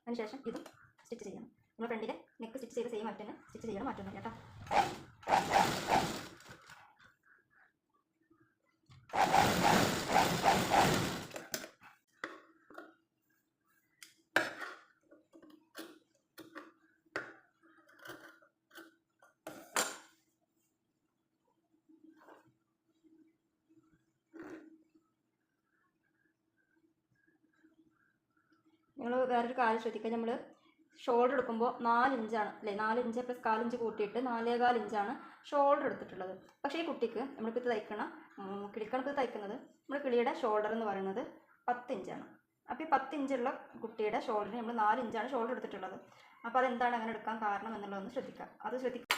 Speaker 1: അതിനുശേഷം ഇതും സ്റ്റിച്ച് ചെയ്യണം. നമ്മൾ ഫ്രണ്ടിലെ നെക്ക് സ്റ്റിച്ച് ചെയ്ത് സെയിം ആയിട്ട് തന്നെ സ്റ്റിച്ച് ചെയ്യണം, മാറ്റൊന്നുമില്ല കേട്ടോ. നിങ്ങൾ വേറൊരു കാര്യം ശ്രദ്ധിക്കുക, നമ്മൾ ഷോൾഡർ എടുക്കുമ്പോൾ 4 ഇഞ്ചാണ് അല്ലേ, 4 ഇഞ്ച് പ്ലസ് 4 ഇഞ്ച് കൂട്ടിയിട്ട് 4.25 ഇഞ്ചാണ് ഷോൾഡർ എടുത്തിട്ടുള്ളത്. പക്ഷേ ഈ കുട്ടിക്ക് നമ്മളിപ്പോൾ ഇത് കിളിക്കണക്ക് തയ്ക്കുന്നത് നമ്മൾ കിളിയുടെ ഷോൾഡർ എന്ന് പറയുന്നത് 10 ഇഞ്ചാണ്. അപ്പോൾ ഈ 10 ഇഞ്ചുള്ള കുട്ടിയുടെ ഷോൾഡറിന് നമ്മൾ 4 ഇഞ്ചാണ് ഷോൾഡർ എടുത്തിട്ടുള്ളത്. അപ്പോൾ അതെന്താണ് അങ്ങനെ എടുക്കാൻ കാരണം എന്നുള്ളതൊന്ന് ശ്രദ്ധിക്കുക. അത് ശ്രദ്ധിക്കുക.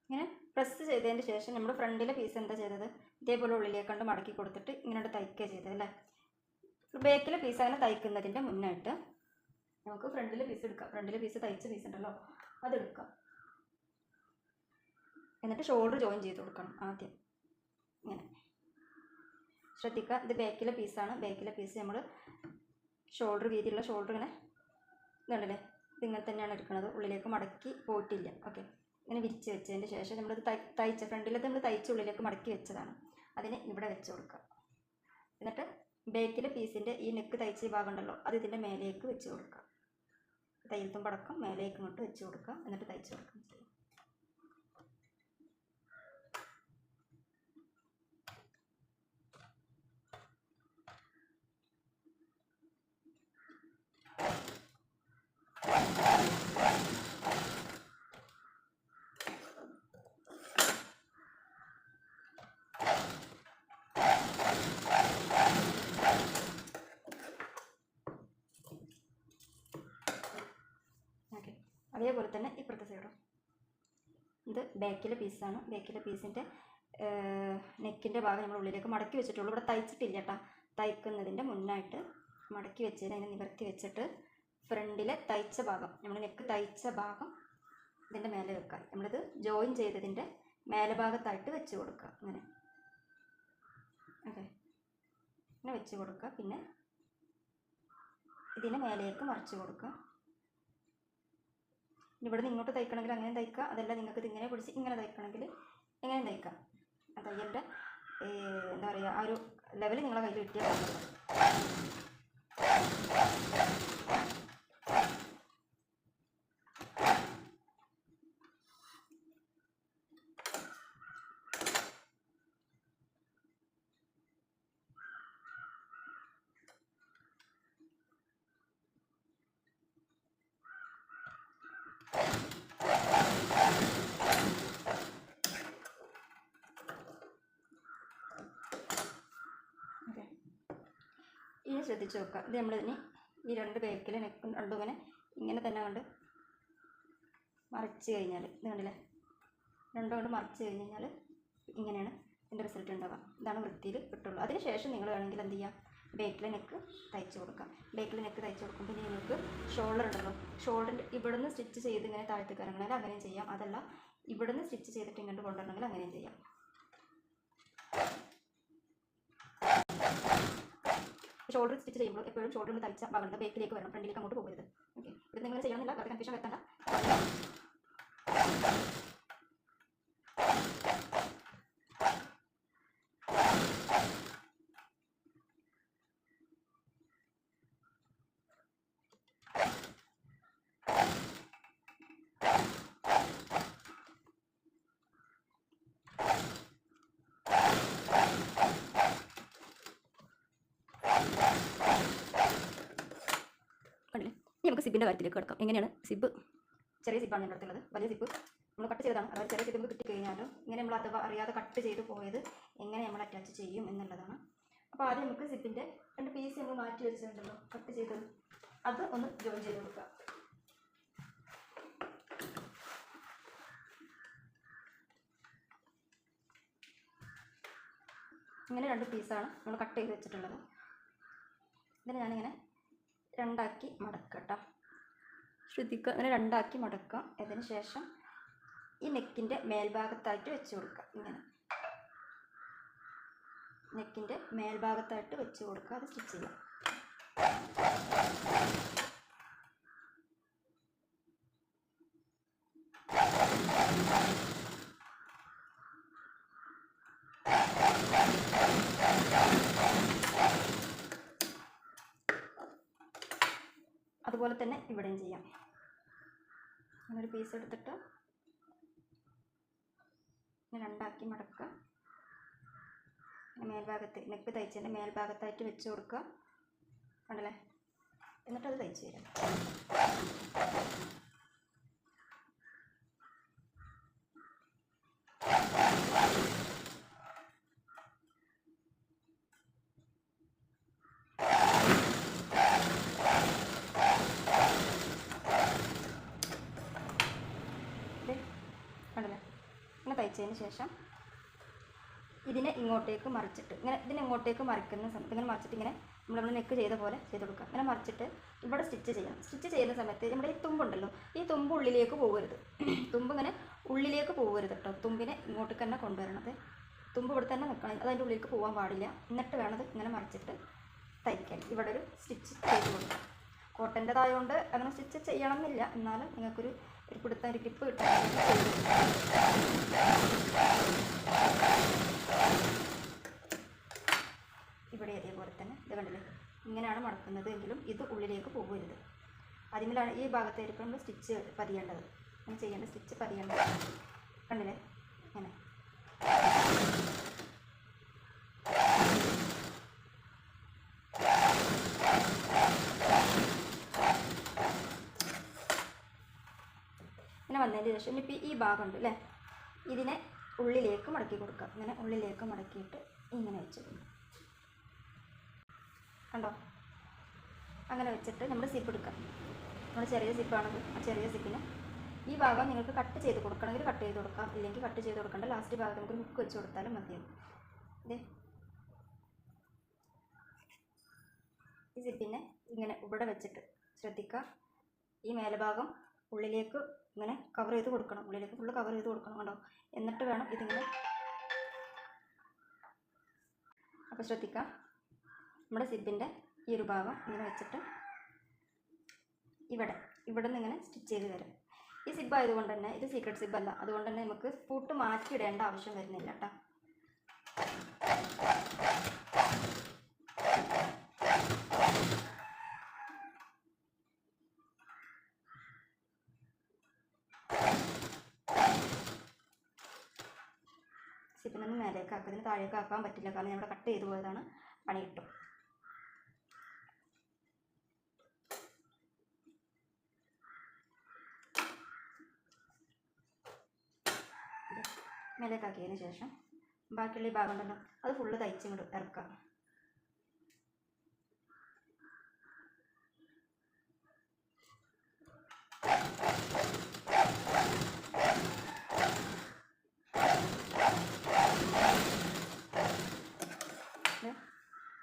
Speaker 1: ഇങ്ങനെ പ്രസ് ചെയ്തതിന് ശേഷം നമ്മൾ ഫ്രണ്ടിലെ പീസ് എന്താ ചെയ്തത്, ഇതേപോലെ ഉള്ളിലേക്ക് കണ്ട് മടക്കി കൊടുത്തിട്ട് ഇങ്ങനെ തയ്ക്കുക ചെയ്തത് അല്ലേ. ബാക്കിലെ പീസ് അങ്ങനെ തയ്ക്കുന്നതിൻ്റെ മുന്നായിട്ട് നമുക്ക് ഫ്രണ്ടിലെ പീസ് എടുക്കാം. ഫ്രണ്ടിലെ പീസ് തയ്ച്ച പീസ് ഉണ്ടല്ലോ അതെടുക്കാം. എന്നിട്ട് ഷോൾഡർ ജോയിൻ ചെയ്ത് കൊടുക്കണം ആദ്യം. ഇങ്ങനെ ശ്രദ്ധിക്കുക, ഇത് ബാക്കിലെ പീസാണ്. ബാക്കിലെ പീസ് നമ്മൾ ഷോൾഡർ വീതിയുള്ള ഷോൾഡർ ഇങ്ങനെ ഇതുണ്ടല്ലേ, ഇതിങ്ങനെ തന്നെയാണ് എടുക്കുന്നത്. ഉള്ളിലേക്ക് മടക്കി പോയിട്ടില്ല. ഓക്കെ, ഇങ്ങനെ വിരിച്ച് വെച്ചതിന് ശേഷം നമ്മളിത് തയ്ച്ച ഫ്രണ്ടിലത്തെ നമ്മൾ തയ്ച്ച ഉള്ളിലേക്ക് മടക്കി വെച്ചതാണ്, അതിന് ഇവിടെ വെച്ച് കൊടുക്കുക. എന്നിട്ട് ബാക്കിലെ പീസിൻ്റെ ഈ നെക്ക് തയ്ച്ച ഈ ഭാഗം ഉണ്ടല്ലോ അത് ഇതിൻ്റെ മേലേക്ക് വെച്ച് കൊടുക്കുക. തയ്യൽ തുമ്പടക്കം മേലേക്ക് ഇങ്ങോട്ട് വെച്ച് കൊടുക്കുക. എന്നിട്ട് തയ്ച്ച് കൊടുക്കുക. അതേപോലെ തന്നെ ഇപ്പുറത്തെ സൈഡും. ഇത് ബാക്കിലെ പീസാണ്. ബാക്കിലെ പീസിൻ്റെ നെക്കിൻ്റെ ഭാഗം നമ്മൾ ഉള്ളിലേക്ക് മടക്കി വെച്ചിട്ടുള്ളൂ. ഇവിടെ തയ്ച്ചിട്ടില്ല കേട്ടോ. തയ്ക്കുന്നതിൻ്റെ മുന്നായിട്ട് മടക്കി വെച്ചത് അതിനെ നിവർത്തി വെച്ചിട്ട് ഫ്രണ്ടിലെ തയ്ച്ച ഭാഗം, നമ്മൾ നെക്ക് തയ്ച്ച ഭാഗം ഇതിൻ്റെ മേലെ വെക്കുക. നമ്മളിത് ജോയിൻ ചെയ്തതിൻ്റെ മേലെ ഭാഗത്തായിട്ട് വെച്ച് കൊടുക്കുക. ഇങ്ങനെ ഓക്കെ, ഇങ്ങനെ വെച്ച് കൊടുക്കുക. പിന്നെ ഇതിനെ മേലേക്ക് മറിച്ച് കൊടുക്കുക. ഇവിടെ നിന്ന് ഇങ്ങോട്ട് തയ്ക്കണമെങ്കിൽ അങ്ങനെ തയ്ക്കുക, അതല്ല നിങ്ങൾക്ക് ഇത് ഇങ്ങനെ പിടിച്ച് ഇങ്ങനെ തയ്ക്കണമെങ്കിൽ എങ്ങനെ തയ്ക്കാം. ആ തയ്യലിൻ്റെ എന്താ പറയുക, ആ ഒരു ലെവൽ നിങ്ങളെ കയ്യിൽ കിട്ടിയാൽ ഇനി ശ്രദ്ധിച്ച് നോക്കുക. ഇത് നമ്മളിതിന് ഈ രണ്ട് ബാക്കിൽ നെക്കും രണ്ടും ഇങ്ങനെ തന്നെ കണ്ട് മറിച്ച് കഴിഞ്ഞാൽ, ഇത് കണ്ടില്ലേ, രണ്ടും കൊണ്ട് മറിച്ച് കഴിഞ്ഞ് കഴിഞ്ഞാൽ ഇങ്ങനെയാണ് ഇതിൻ്റെ റിസൾട്ട് ഉണ്ടാവുക. ഇതാണ് വൃത്തിയിൽ കിട്ടുള്ളൂ. അതിന് ശേഷം നിങ്ങൾ വേണമെങ്കിൽ എന്ത് ചെയ്യുക, ബാക്കിലെ നെക്ക് തയ്ച്ച് കൊടുക്കാം. ബാക്കിലെ നെക്ക് തയ്ച്ച് കൊടുക്കുമ്പോൾ ഇനി നിങ്ങൾക്ക് ഷോൾഡർ ഉണ്ടല്ലോ, ഷോൾഡറിൻ്റെ ഇവിടുന്ന് സ്റ്റിച്ച് ചെയ്ത് ഇങ്ങനെ താഴത്തേക്ക് ഇറങ്ങണമെങ്കിൽ അങ്ങനെയും ചെയ്യാം. അതല്ല ഇവിടുന്ന് സ്റ്റിച്ച് ചെയ്തിട്ട് ഇങ്ങോട്ട് കൊണ്ടുവരണമെങ്കിൽ അങ്ങനെയും ചെയ്യാം. ഷോൾഡർ സ്റ്റിച്ച് ചെയ്യുമ്പോൾ എപ്പോഴും ഷോൾഡറിൽ തയ്ച്ച ഭാഗം ബാക്കിലേക്ക് വരണം, ഫ്രണ്ടിലേക്ക് അങ്ങോട്ട് പോകരുത്. ഓക്കെ, ഇത് നിങ്ങൾ ചെയ്യണമെന്നില്ല, വെറുതെ കൺഫ്യൂഷൻ വരുത്തണ്ട. കണ്ടില്ലേ, നമുക്ക് സിബിൻ്റെ കാര്യത്തിലേക്ക് കിടക്കാം. എങ്ങനെയാണ് സിബ്, ചെറിയ സിബാണ് എൻ്റെ അടുത്തുള്ളത്. വലിയ സിബ് നമ്മൾ കട്ട് ചെയ്തതാണ്. അതായത് ചെറിയ സിബ് കിട്ടിക്കഴിഞ്ഞാലും ഇങ്ങനെ നമ്മൾ അഥവാ അറിയാതെ കട്ട് ചെയ്ത് പോയത് എങ്ങനെ നമ്മൾ അറ്റാച്ച് ചെയ്യും എന്നുള്ളതാണ്. അപ്പോൾ ആദ്യം നമുക്ക് സിബിൻ്റെ രണ്ട് പീസ് നമ്മൾ മാറ്റി വെച്ചിട്ടുണ്ടല്ലോ കട്ട് ചെയ്തത്, അത് ഒന്ന് ജോയിൻ ചെയ്ത് കൊടുക്കുക. ഇങ്ങനെ രണ്ട് പീസാണ് നമ്മൾ കട്ട് ചെയ്ത് വെച്ചിട്ടുള്ളത്. ഇതിന് ഞാനിങ്ങനെ രണ്ടാക്കി മടക്കട്ടോ, ശ്രദ്ധിക്കുക. അങ്ങനെ രണ്ടാക്കി മടക്കാം. അതിന് ശേഷം ഈ നെക്കിൻ്റെ മേൽഭാഗത്തായിട്ട് വെച്ച് കൊടുക്കുക. ഇങ്ങനെ നെക്കിൻ്റെ മേൽഭാഗത്തായിട്ട് വെച്ച് കൊടുക്കുക. അത് സ്റ്റിച്ച് ചെയ്യാം. അതുപോലെ തന്നെ ഇവിടെയും ചെയ്യാം. അങ്ങനൊരു പീസ് എടുത്തിട്ട് രണ്ടാക്കി മടക്കുക. മേൽഭാഗത്ത് നെക്ക് തയ്ച്ചതിൻ്റെ മേൽഭാഗത്തായിട്ട് വെച്ച് കൊടുക്കുക. കണ്ടല്ലേ, എന്നിട്ടത് തയ്ച്ച് തരാം. കണ്ടല്ലേ, ഇങ്ങനെ തയ്ച്ചതിന് ശേഷം ഇതിനെ ഇങ്ങോട്ടേക്ക് മറിച്ചിട്ട് ഇതിനെ ഇങ്ങോട്ടേക്ക് മറിക്കുന്ന സമയത്ത് ഇങ്ങനെ മറിച്ചിട്ട് ഇങ്ങനെ നമ്മൾ നെക്ക് ചെയ്ത പോലെ ചെയ്ത് കൊടുക്കുക. ഇങ്ങനെ മറിച്ചിട്ട് ഇവിടെ സ്റ്റിച്ച് ചെയ്യണം. സ്റ്റിച്ച് ചെയ്യുന്ന സമയത്ത് നമ്മുടെ ഈ തുമ്പുണ്ടല്ലോ, ഈ തുമ്പ് ഉള്ളിലേക്ക് പോകരുത്. തുമ്പ് ഇങ്ങനെ ഉള്ളിലേക്ക് പോകരുത് കേട്ടോ. തുമ്പിനെ ഇങ്ങോട്ടേക്ക് തന്നെ കൊണ്ടുവരണത്. തുമ്പ് ഇവിടെ തന്നെ നിൽക്കണം, അതതിൻ്റെ ഉള്ളിലേക്ക് പോകാൻ പാടില്ല. എന്നിട്ട് വേണത് ഇങ്ങനെ മറിച്ചിട്ട് തയ്ക്കാൻ. ഇവിടെ ഒരു സ്റ്റിച്ച് ചെയ്ത് കൊടുക്കുക. കോട്ടൻ്റെതായതുകൊണ്ട് അങ്ങനെ സ്റ്റിച്ച് ചെയ്യണം എന്നില്ല, എന്നാലും നിങ്ങൾക്കൊരു പിടുത്തം, ഒരു ഗ്രിപ്പ് കിട്ടാൻ ഇവിടെ അതേപോലെ തന്നെ ഇത് കണ്ടില്ലേ, ഇങ്ങനെയാണ് മടക്കുന്നത് എങ്കിലും ഇത് ഉള്ളിലേക്ക് പോകരുത്. അതിലാണ് ഈ ഭാഗത്തായിരിക്കും നമ്മൾ സ്റ്റിച്ച് പതിയേണ്ടത്. അങ്ങനെ ചെയ്യേണ്ട സ്റ്റിച്ച് പതിയേണ്ടത്. കണ്ടില്ലേ, ഇങ്ങനെ ഇങ്ങനെ വന്നതിന് ശേഷം ഇനിയിപ്പോൾ ഈ ഭാഗമുണ്ട് അല്ലേ, ഇതിനെ ഉള്ളിലേക്ക് മടക്കി കൊടുക്കുക. ഇങ്ങനെ ഉള്ളിലേക്ക് മടക്കിയിട്ട് ഇങ്ങനെ വെച്ച് കണ്ടോ, അങ്ങനെ വെച്ചിട്ട് നമ്മൾ സിപ്പ് എടുക്കാം. നമ്മൾ ചെറിയ സിപ്പാണത്, ആ ചെറിയ സിപ്പിനെ ഈ ഭാഗം നിങ്ങൾക്ക് കട്ട് ചെയ്ത് കൊടുക്കണമെങ്കിൽ കട്ട് ചെയ്ത് കൊടുക്കാം, ഇല്ലെങ്കിൽ കട്ട് ചെയ്ത് കൊടുക്കേണ്ട. ലാസ്റ്റ് ഭാഗത്ത് നമുക്ക് ഹുക്ക് വെച്ച് കൊടുത്താലും മതിയാവും. ഇതേ ഈ സിപ്പിനെ ഇങ്ങനെ ഇവിടെ വെച്ചിട്ട് ശ്രദ്ധിക്കുക, ഈ മേലഭാഗം ഉള്ളിലേക്ക് ഇങ്ങനെ കവർ ചെയ്ത് കൊടുക്കണം, ഉള്ളിലേക്ക് ഫുള്ള് കവർ ചെയ്ത് കൊടുക്കണം കേട്ടോ. എന്നിട്ട് വേണം ഇതിങ്ങനെ. അപ്പോൾ ശ്രദ്ധിക്കുക, നമ്മുടെ സിപ്പിൻ്റെ ഈ ഒരു ഭാഗം ഇങ്ങനെ വെച്ചിട്ട് ഇവിടെ നിന്ന് ഇങ്ങനെ സ്റ്റിച്ച് ചെയ്ത് തരാം. ഈ സിബ് ആയതുകൊണ്ട് തന്നെ ഇത് സീക്രട്ട് സിബ് അല്ല, അതുകൊണ്ട് തന്നെ നമുക്ക് പൂട്ട് മാറ്റിയിടേണ്ട ആവശ്യം വരുന്നില്ല കേട്ടോ. സിപ്പിനൊന്നും മേലേക്ക് ആക്കുക, ഇതിന് താഴേക്ക് ആക്കാൻ പറ്റില്ല, കാരണം നമ്മൾ കട്ട് ചെയ്ത് പോയതാണ്, പണി കിട്ടും. മേലേക്കാക്കിയതിന് ശേഷം ബാക്കിയുള്ള ഈ ഭാഗം ഉണ്ടല്ലോ അത് ഫുള്ള് തയ്ച്ചിങ്ങോട്ട് ഇറക്കാം.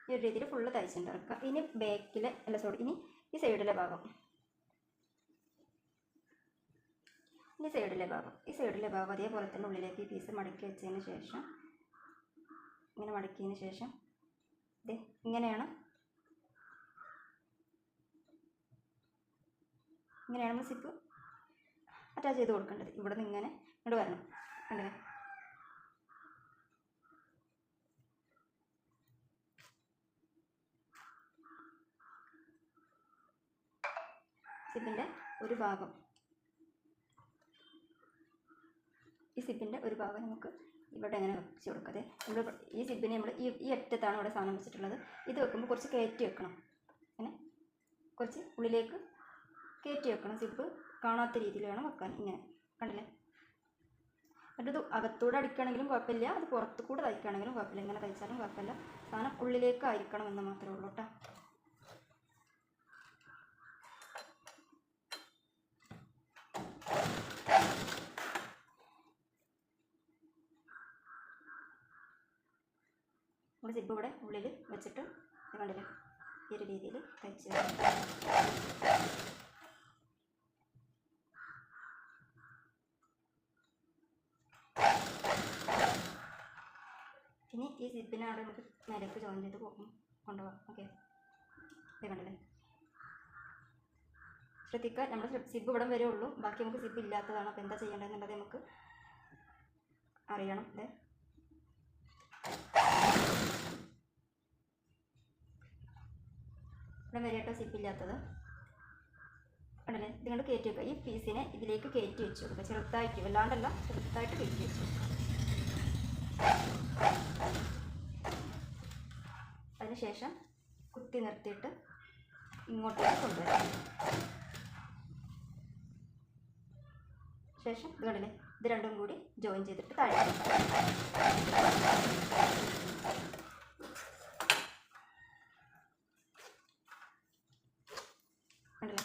Speaker 1: ഈ ഒരു രീതിയിൽ ഫുള്ള് തയ്ച്ചിട്ട് ഇറക്കാം. ഇനി ബാക്കിലെ ഇനി ഈ സൈഡിലെ ഭാഗം, ഈ സൈഡിലെ ഭാഗം അതേപോലെ തന്നെ ഉള്ളിലേക്ക് ഈ പീസ് മടക്കി വെച്ചതിന് ശേഷം ഇങ്ങനെ മടക്കിയതിന് ശേഷം ഇത് ഇങ്ങനെയാണ് നമ്മൾ സിപ്പ് അറ്റാച്ച് ചെയ്ത് കൊടുക്കേണ്ടത്. ഇവിടെ നിന്ന് ഇങ്ങനെ ഇങ്ങോട്ട് വരണം, കണ്ടേ. സിപ്പിൻ്റെ ഒരു ഭാഗം, ഈ സിപ്പിൻ്റെ ഒരു ഭാഗം നമുക്ക് ഇവിടെ എങ്ങനെ വെച്ച് കൊടുക്കാതെ, നമ്മൾ ഈ സിപ്പിനെ നമ്മൾ ഈ അറ്റത്താണ് ഇവിടെ സാധനം വെച്ചിട്ടുള്ളത്. ഇത് വെക്കുമ്പോൾ കുറച്ച് കയറ്റി വെക്കണം, അങ്ങനെ കുറച്ച് ഉള്ളിലേക്ക് കയറ്റി വെക്കണം. സിപ്പ് കാണാത്ത രീതിയിൽ വേണം വെക്കാൻ. ഇങ്ങനെ കണ്ടില്ലേ. എന്നിട്ട് അകത്തൂടെ അടിക്കുകയാണെങ്കിലും കുഴപ്പമില്ല, അത് പുറത്തു കൂടെ തയ്ക്കുകയാണെങ്കിലും കുഴപ്പമില്ല, ഇങ്ങനെ തയ്ച്ചാലും കുഴപ്പമില്ല. സാധനം ഉള്ളിലേക്ക് ആയിരിക്കണം എന്ന് മാത്രമേ ഉള്ളൂ കേട്ടോ. നമ്മൾ സിപ്പ് ഇവിടെ ഉള്ളിൽ വെച്ചിട്ട് കണ്ടില്ലേ ഈ ഒരു രീതിയിൽ തയ്ച്ച് ഇനി ഈ സിപ്പിനെ അവിടെ നമുക്ക് മേലേക്ക് ജോയിൻ ചെയ്ത് കൊണ്ടുപോകാം. ഓക്കെ, ഇത് കണ്ടില്ലേ. ശ്രദ്ധിക്കുക, നമ്മുടെ സിപ്പ് ഇവിടെ വരെ ഉള്ളൂ, ബാക്കി നമുക്ക് സിപ്പ് ഇല്ലാത്തതാണ്. അപ്പോൾ എന്താ ചെയ്യേണ്ടതെന്നുള്ളത് നമുക്ക് അറിയണം. ഇത് ഇവിടെ വരെയാട്ടോ സിപ്പില്ലാത്തത്, കണ്ടില്ലേ. ഇതുകൊണ്ട് കയറ്റി വെക്കുക. ഈ പീസിനെ ഇതിലേക്ക് കയറ്റി വെച്ച് കൊടുക്കുക, ചെറുതായിട്ട്, വല്ലാണ്ടല്ല, ചെറുതായിട്ട് കയറ്റി വെച്ചു. അതിനുശേഷം കുത്തി നിർത്തിയിട്ട് ഇങ്ങോട്ടേക്ക് കൊണ്ടുവരാം. ശേഷം ഇത് കണ്ടില്ലേ, ഇത് രണ്ടും കൂടി ജോയിൻ ചെയ്തിട്ട് താഴെ കണ്ടില്ലേ.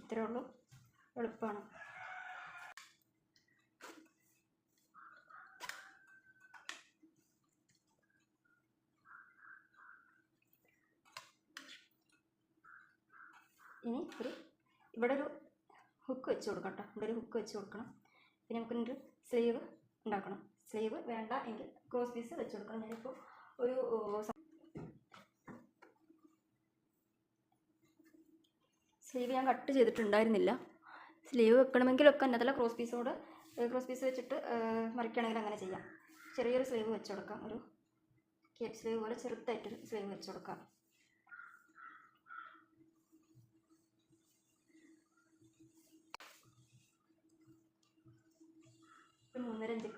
Speaker 1: ഇത്രയേ ഉള്ളൂ, എളുപ്പമാണ്. ഇനി ഇവിടെ ഒരു ഹുക്ക് വെച്ച് കൊടുക്കാം കേട്ടോ. ഇവിടെ ഒരു ഹുക്ക് വെച്ച് കൊടുക്കണം. പിന്നെ നമുക്കൊരു സ്ലീവ് ഉണ്ടാക്കണം. സ്ലീവ് വേണ്ട എങ്കിൽ ക്രോസ് പീസ് വെച്ച് കൊടുക്കണം. ഞാനിപ്പോൾ ഒരു സ്ലീവ് ഞാൻ കട്ട് ചെയ്തിട്ടുണ്ടായിരുന്നില്ല. സ്ലീവ് വെക്കണമെങ്കിലൊക്കെ എന്നതല്ല, ക്രോസ് പീസ് വെച്ചിട്ട് മറിക്കുകയാണെങ്കിൽ അങ്ങനെ ചെയ്യാം. ചെറിയൊരു സ്ലീവ് വെച്ച് കൊടുക്കാം, ഒരു കേപ്പ് സ്ലീവ് പോലെ ചെറുതായിട്ടൊരു സ്ലീവ് വെച്ച് കൊടുക്കാം. ഒരു 3.5 ഇഞ്ച്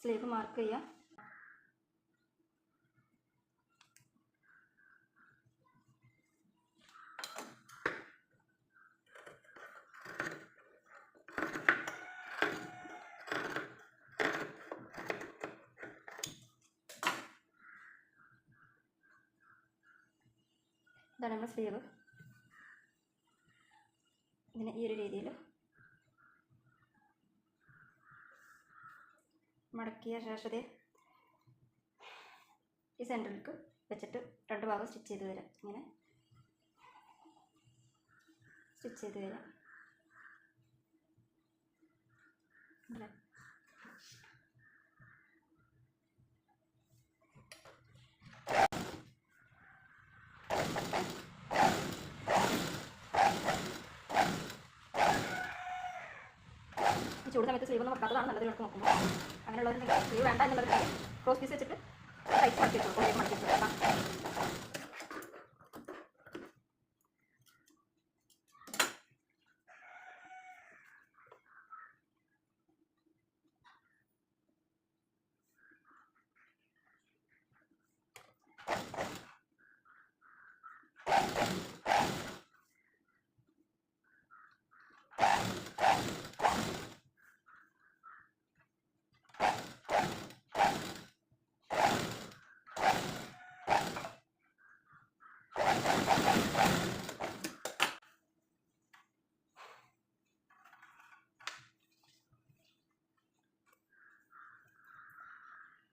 Speaker 1: സ്ലീവ് മാർക്ക് ചെയ്യാം. ഇതാണ് നമ്മുടെ സ്ലീവ്. ഇങ്ങനെ ഈ ഒരു രീതിയിൽ മടക്കിയ ശേഷം ഈ സെൻറ്ററിലേക്ക് വെച്ചിട്ട് 2 ഭാഗം സ്റ്റിച്ച് ചെയ്ത് തരാം. ഇങ്ങനെ സ്റ്റിച്ച് ചെയ്ത് തരാം. അല്ലേ? ഈ ചൂട് സമയത്ത് സ്ലീവ് ഒന്നും വെക്കാത്തതാണ് നല്ലത്. എടുത്ത് നോക്കുമ്പോൾ അങ്ങനെയുള്ളവരുണ്ടെങ്കിൽ സ്ലീവ് വേണ്ട എന്നുള്ളത് ക്രോസ് പീസ് വെച്ചിട്ട് ടൈറ്റ് മടക്കി വെച്ചു മടക്കി വെച്ചു.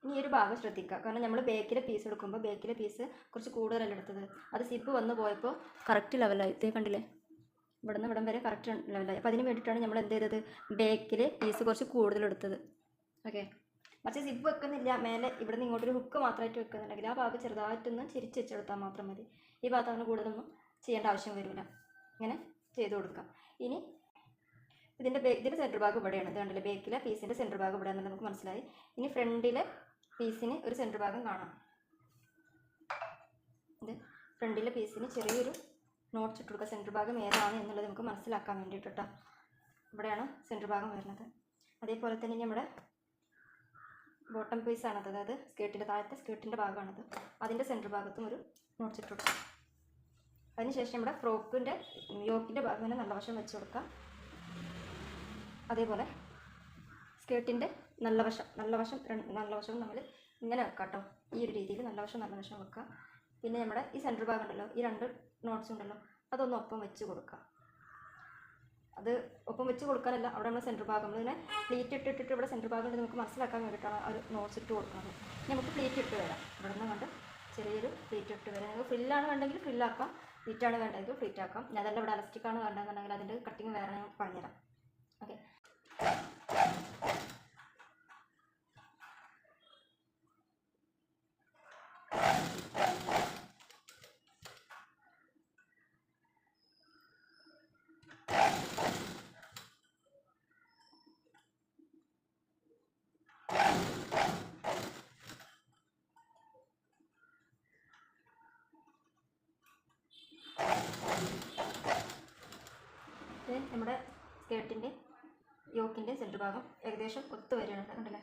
Speaker 1: ഇനി ഒരു ഭാഗം ശ്രദ്ധിക്കുക. കാരണം നമ്മൾ ബേക്കിലെ പീസ് എടുക്കുമ്പോൾ ബേക്കിലെ പീസ് കുറച്ച് കൂടുതലല്ല എടുത്തത്. അത് സിപ്പ് വന്ന് പോയപ്പോൾ കറക്റ്റ് ലെവലായി. ഇതേ കണ്ടില്ലേ? ഇവിടെ നിന്ന് ഇവിടം വരെ കറക്റ്റ് ലെവലായി. അപ്പോൾ അതിന് വേണ്ടിയിട്ടാണ് നമ്മൾ എന്ത് ചെയ്തത്, ബേക്കിൽ പീസ് കുറച്ച് കൂടുതലെടുത്തത്. ഓക്കെ. പക്ഷേ സിപ്പ് വെക്കുന്നില്ല, മേലെ ഇവിടെ നിന്ന് ഇങ്ങോട്ടൊരു ഹുക്ക് മാത്രമായിട്ട് വെക്കുന്നുണ്ടെങ്കിൽ ആ ഭാഗം ചെറുതായിട്ടൊന്ന് ചിരിച്ച് വെച്ചെടുത്താൽ മാത്രം മതി. ഈ ഭാഗത്ത് അങ്ങനെ കൂടുതലൊന്നും ചെയ്യേണ്ട ആവശ്യം വരില്ല. ഇങ്ങനെ ചെയ്ത് കൊടുക്കാം. ഇനി ഇതിൻ്റെ സെൻറ്റർ ഭാഗം ഇവിടെയാണ്. ഇത് കണ്ടില്ലേ? ബേക്കിലെ പീസിൻ്റെ സെൻറ്റർ ഭാഗം ഇവിടെയാണെന്ന് നമുക്ക് മനസ്സിലായി. ഇനി ഫ്രണ്ടിലെ പീസിന് ഒരു സെൻറ്റർ ഭാഗം കാണാം. ഇത് ഫ്രണ്ടിലെ പീസിന് ചെറിയൊരു നോട്ട്സ് ഇട്ട് കൊടുക്കുക. സെൻറ്റർ ഭാഗം ഏതാണ് എന്നുള്ളത് നമുക്ക് മനസ്സിലാക്കാൻ വേണ്ടിയിട്ട് കേട്ടോ. ഇവിടെയാണ് സെൻറ്റർ ഭാഗം വരുന്നത്. അതേപോലെ തന്നെ നമ്മുടെ ബോട്ടം പീസാണത്, അതായത് സ്കേർട്ടിൻ്റെ താഴത്തെ സ്കേർട്ടിൻ്റെ ഭാഗമാണത്. അതിൻ്റെ സെൻറ്റർ ഭാഗത്തും ഒരു നോട്ട്സ് ഇട്ട് കൊടുക്കുക. അതിനുശേഷം നമ്മുടെ ഫ്രോക്കിൻ്റെ യോക്കിൻ്റെ ഭാഗം തന്നെ നല്ല വശം വെച്ച് കൊടുക്കുക. അതേപോലെ സ്കേർട്ടിൻ്റെ നല്ല വശം നമ്മൾ ഇങ്ങനെ വെക്കാം കേട്ടോ. ഈ ഒരു രീതിയിൽ നല്ല വശം വെക്കുക. പിന്നെ നമ്മുടെ ഈ സെൻറ്റർ ഭാഗം ഉണ്ടല്ലോ, ഈ 2 നോട്ട്സ് ഉണ്ടല്ലോ, അതൊന്ന് ഒപ്പം വെച്ച് കൊടുക്കുക. അത് ഒപ്പം വെച്ച് കൊടുക്കാനല്ല, അവിടെ നമ്മൾ സെൻറ്റർ ഭാഗം നമ്മളിങ്ങനെ പ്ലീറ്റ് ഇട്ടിട്ട് ഇവിടെ സെൻറ്റർ ഭാഗം ഉണ്ട് നമുക്ക് മനസ്സിലാക്കാൻ വേണ്ടിയിട്ടാണ് ഒരു നോട്ട്സ് ഇട്ട് കൊടുക്കുന്നത്. നമുക്ക് പ്ലീറ്റ് ഇട്ട് വരാം. ഇവിടെ നിന്ന് കണ്ട് ചെറിയൊരു പ്ലീറ്റ് ഇട്ട് വരാം. നിങ്ങൾക്ക് ഫ്രില്ലാണ് വേണ്ടെങ്കിൽ ഫ്രില്ലാക്കാം, പ്ലീറ്റാണ് വേണ്ടെങ്കിൽ പ്ലീറ്റ് ആക്കാം. ഞാൻ അതല്ല ഇവിടെ അലസ്റ്റിക്കാണ് വേണ്ടതെന്നുണ്ടെങ്കിൽ അതിൻ്റെ കട്ടിങ് വേറെ ഞാൻ പറഞ്ഞുതരാം. ഓക്കെ. നമ്മുടെ സ്കേർട്ടിൻ്റെ യോക്കിൻ്റെ സെൻറ്റർ ഭാഗം ഏകദേശം ഒത്തു വരികയാണ്. കണ്ടല്ലേ?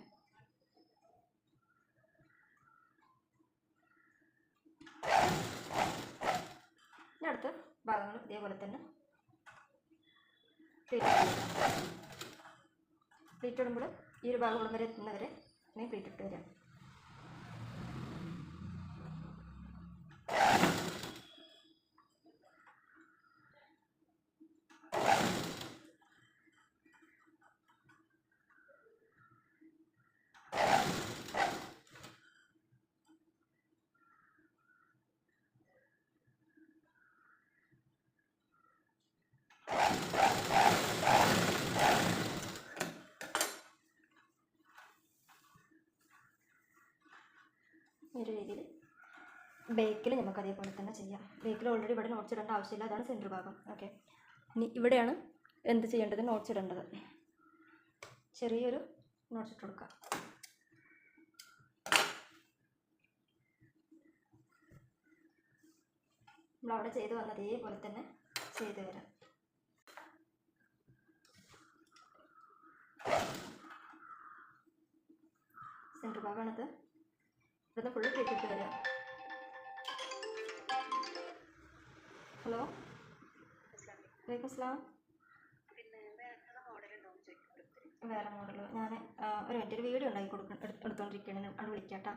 Speaker 1: ഇനി അടുത്ത ഭാഗങ്ങൾ ഇതേപോലെ തന്നെ പ്ലീറ്റ് ഇടുമ്പോൾ ഈ ഒരു ഭാഗം ഇവിടം വരെ എത്തുന്നവരെ ഇങ്ങനെ പ്ലീറ്റ് ഇട്ട് വരാം. ഈ ഒരു രീതിയിൽ ബേക്കിൽ നമുക്ക് അതേപോലെ തന്നെ ചെയ്യാം. ബേക്കിൽ ഓൾറെഡി ഇവിടെ നോട്ട്സ് ഇടേണ്ട ആവശ്യമില്ല, അതാണ് സെൻറ്റർ ഭാഗം. ഓക്കെ. ഇനി ഇവിടെയാണ് എന്ത് ചെയ്യേണ്ടത്, നോട്ട്സ് ഇടേണ്ടത്. ചെറിയൊരു നോട്ട്സ് ഇട്ട് കൊടുക്കാം. നമ്മളവിടെ ചെയ്ത് വന്ന അതേപോലെ തന്നെ ചെയ്ത് വരാം. സെൻറ്റർ ഭാഗമാണത്. ഇവിടുന്ന് ഫുള്ള് പ്ലീറ്റ് ഇട്ട് വരാം. ഹലോ, വലൈക്കും അസ്സലാം. വേറെ മോഡലോ? ഞാൻ ഒരു മിനിറ്റ്, ഒരു വീഡിയോ ഉണ്ടാക്കി എടുത്തോണ്ടിരിക്കുകയാണ്. അവിടെ വിളിക്കാട്ടാ.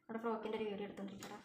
Speaker 1: അവിടെ ഫ്രോക്കിൻ്റെ ഒരു വീഡിയോ എടുത്തോണ്ടിരിക്കട്ടാ.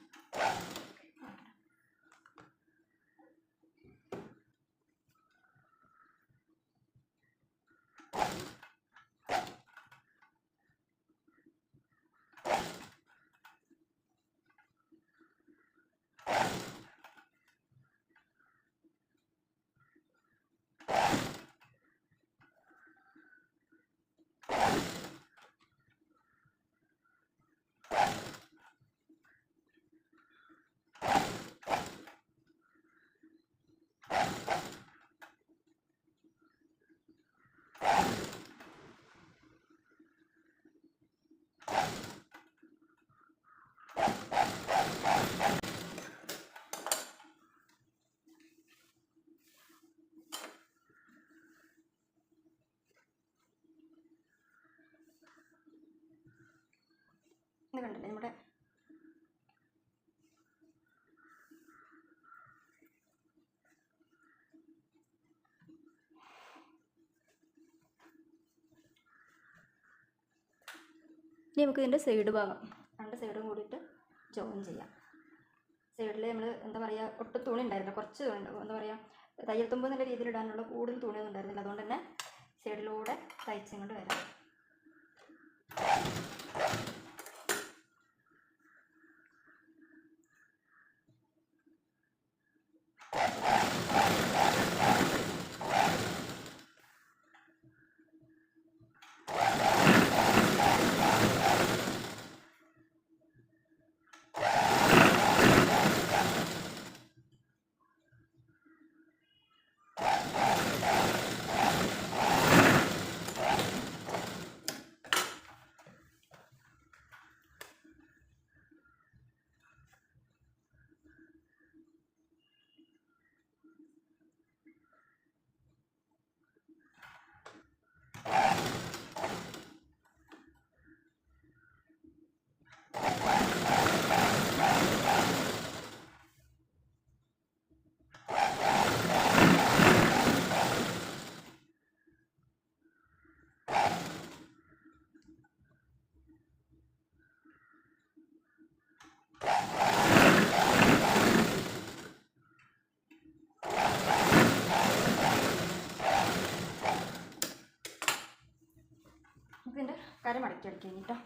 Speaker 1: ഇത് കണ്ടില്ലേ നമ്മുടെ ഇനി നമുക്ക് ഇതിൻ്റെ സൈഡ് ഭാഗം രണ്ട് സൈഡും കൂടിയിട്ട് ജോയിൻ ചെയ്യാം. സൈഡിൽ നമ്മൾ എന്താ പറയുക ഒട്ടും തുണി ഉണ്ടായിരുന്നില്ല, കുറച്ച് തുണി ഉണ്ടാവും, എന്താ പറയുക തയ്യൽ തുമ്പ് എന്നുള്ള രീതിയിൽ ഇടാനുള്ള കൂടുതൽ തുണിയൊന്നും ഉണ്ടായിരുന്നില്ല. അതുകൊണ്ട് തന്നെ സൈഡിലൂടെ തയ്ച്ചുകൊണ്ട് വരാം. ഇതിൻ്റെ കര മടക്കി അടിക്കുക കഴിഞ്ഞിട്ടോ.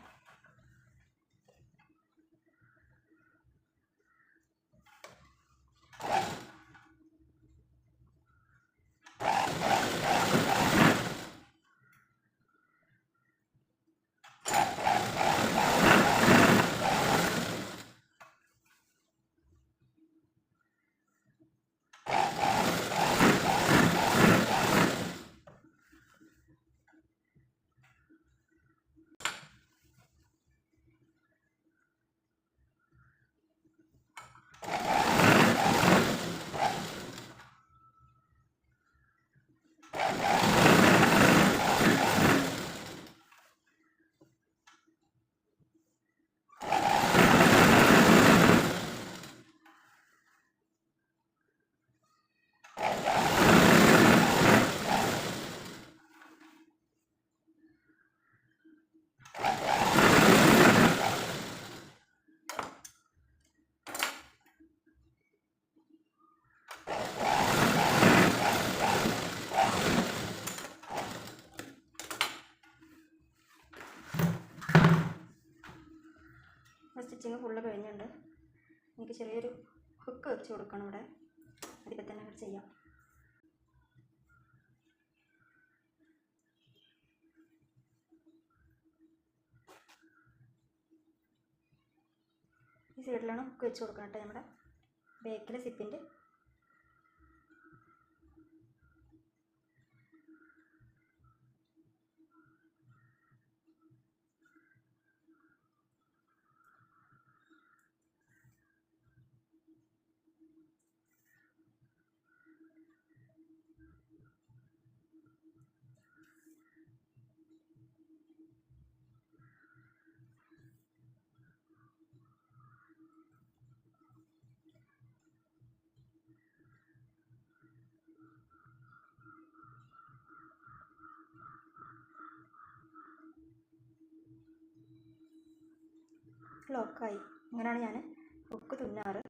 Speaker 1: സ്റ്റിച്ചിങ് ഫുള്ള് കഴിഞ്ഞിട്ടുണ്ട്. എനിക്ക് ചെറിയൊരു ഹുക്ക് വെച്ച് കൊടുക്കണം ഇവിടെ. അതിപ്പോൾ തന്നെ അങ്ങോട്ട് ചെയ്യാം. ഈ സൈഡിലാണ് ഹുക്ക് വെച്ച് കൊടുക്കണം കേട്ടോ. നമ്മുടെ ബാക്കിലെ സിപ്പിൻ്റെ ലോക്കായി. ഇങ്ങനെയാണ് ഞാൻ ഹുക്ക് തുന്നാറ്.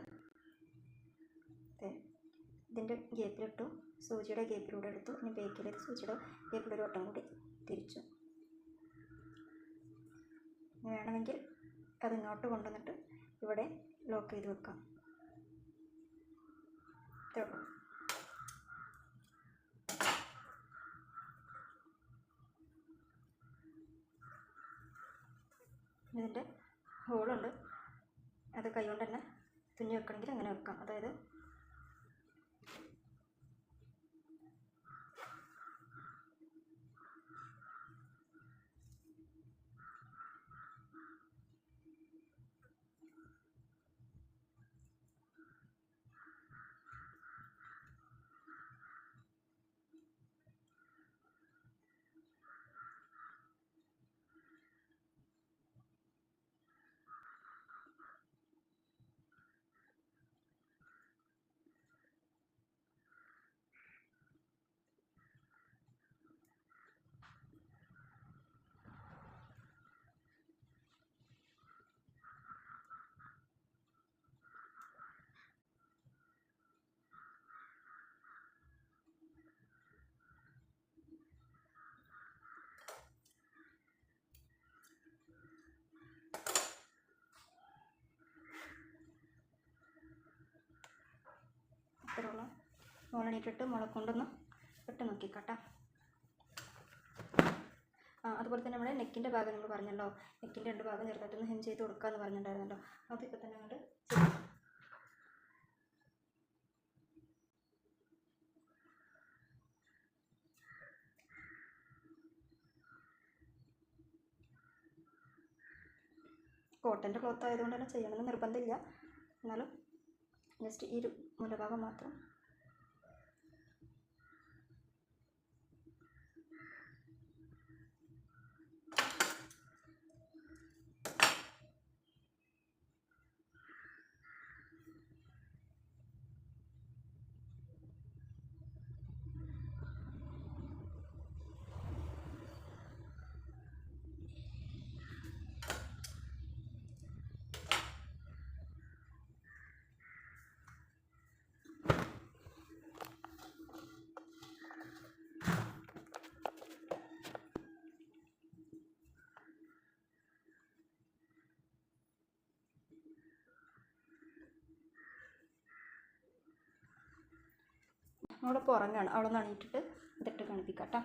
Speaker 1: ഇതിൻ്റെ ഗ്യാപ്പിലിട്ടു, സൂചിയുടെ ഗ്യാപ്പിലൂടെ എടുത്തു. ഇനി ബാക്കിലേക്ക് സൂചിയുടെ ഗ്യാപ്പിലൂടെ ഒരു വട്ടം കൂടി തിരിച്ചു. വേണമെങ്കിൽ അത് ഇങ്ങോട്ട് കൊണ്ടുവന്നിട്ട് ഇവിടെ ലോക്ക് ചെയ്ത് വെക്കാം. ഇത്രയുള്ളൂ. ഇതിൻ്റെ ഹോളുണ്ട്, അത് കൈ കൊണ്ട് തന്നെ തുന്നി വെക്കണമെങ്കിൽ അങ്ങനെ വെക്കാം. അതായത് മോളെണീറ്റിട്ട് മോളെ കൊണ്ടൊന്ന് ഇട്ട് നോക്കിക്കോട്ടെ. അതുപോലെ തന്നെ നമ്മുടെ നെക്കിൻ്റെ ഭാഗം നമ്മൾ പറഞ്ഞല്ലോ, നെക്കിൻ്റെ 2 ഭാഗം ചെറുതായിട്ടൊന്ന് ഹെം ചെയ്ത് കൊടുക്കാമെന്ന് പറഞ്ഞിട്ടുണ്ടായിരുന്നല്ലോ. അതിപ്പോൾ തന്നെ അങ്ങോട്ട് കോട്ടൻ്റെ ക്ലോത്ത് ആയതുകൊണ്ട് തന്നെ ചെയ്യണമെന്ന് നിർബന്ധമില്ല. എന്നാലും ജസ്റ്റ് ഈ ഒരു മുലഭാഗം മാത്രം അവളിപ്പോൾ ഉറങ്ങുകയാണ്. അവളൊന്ന് എണീറ്റിട്ട് ഇതിട്ട് കാണിപ്പിക്കാം കേട്ടോ.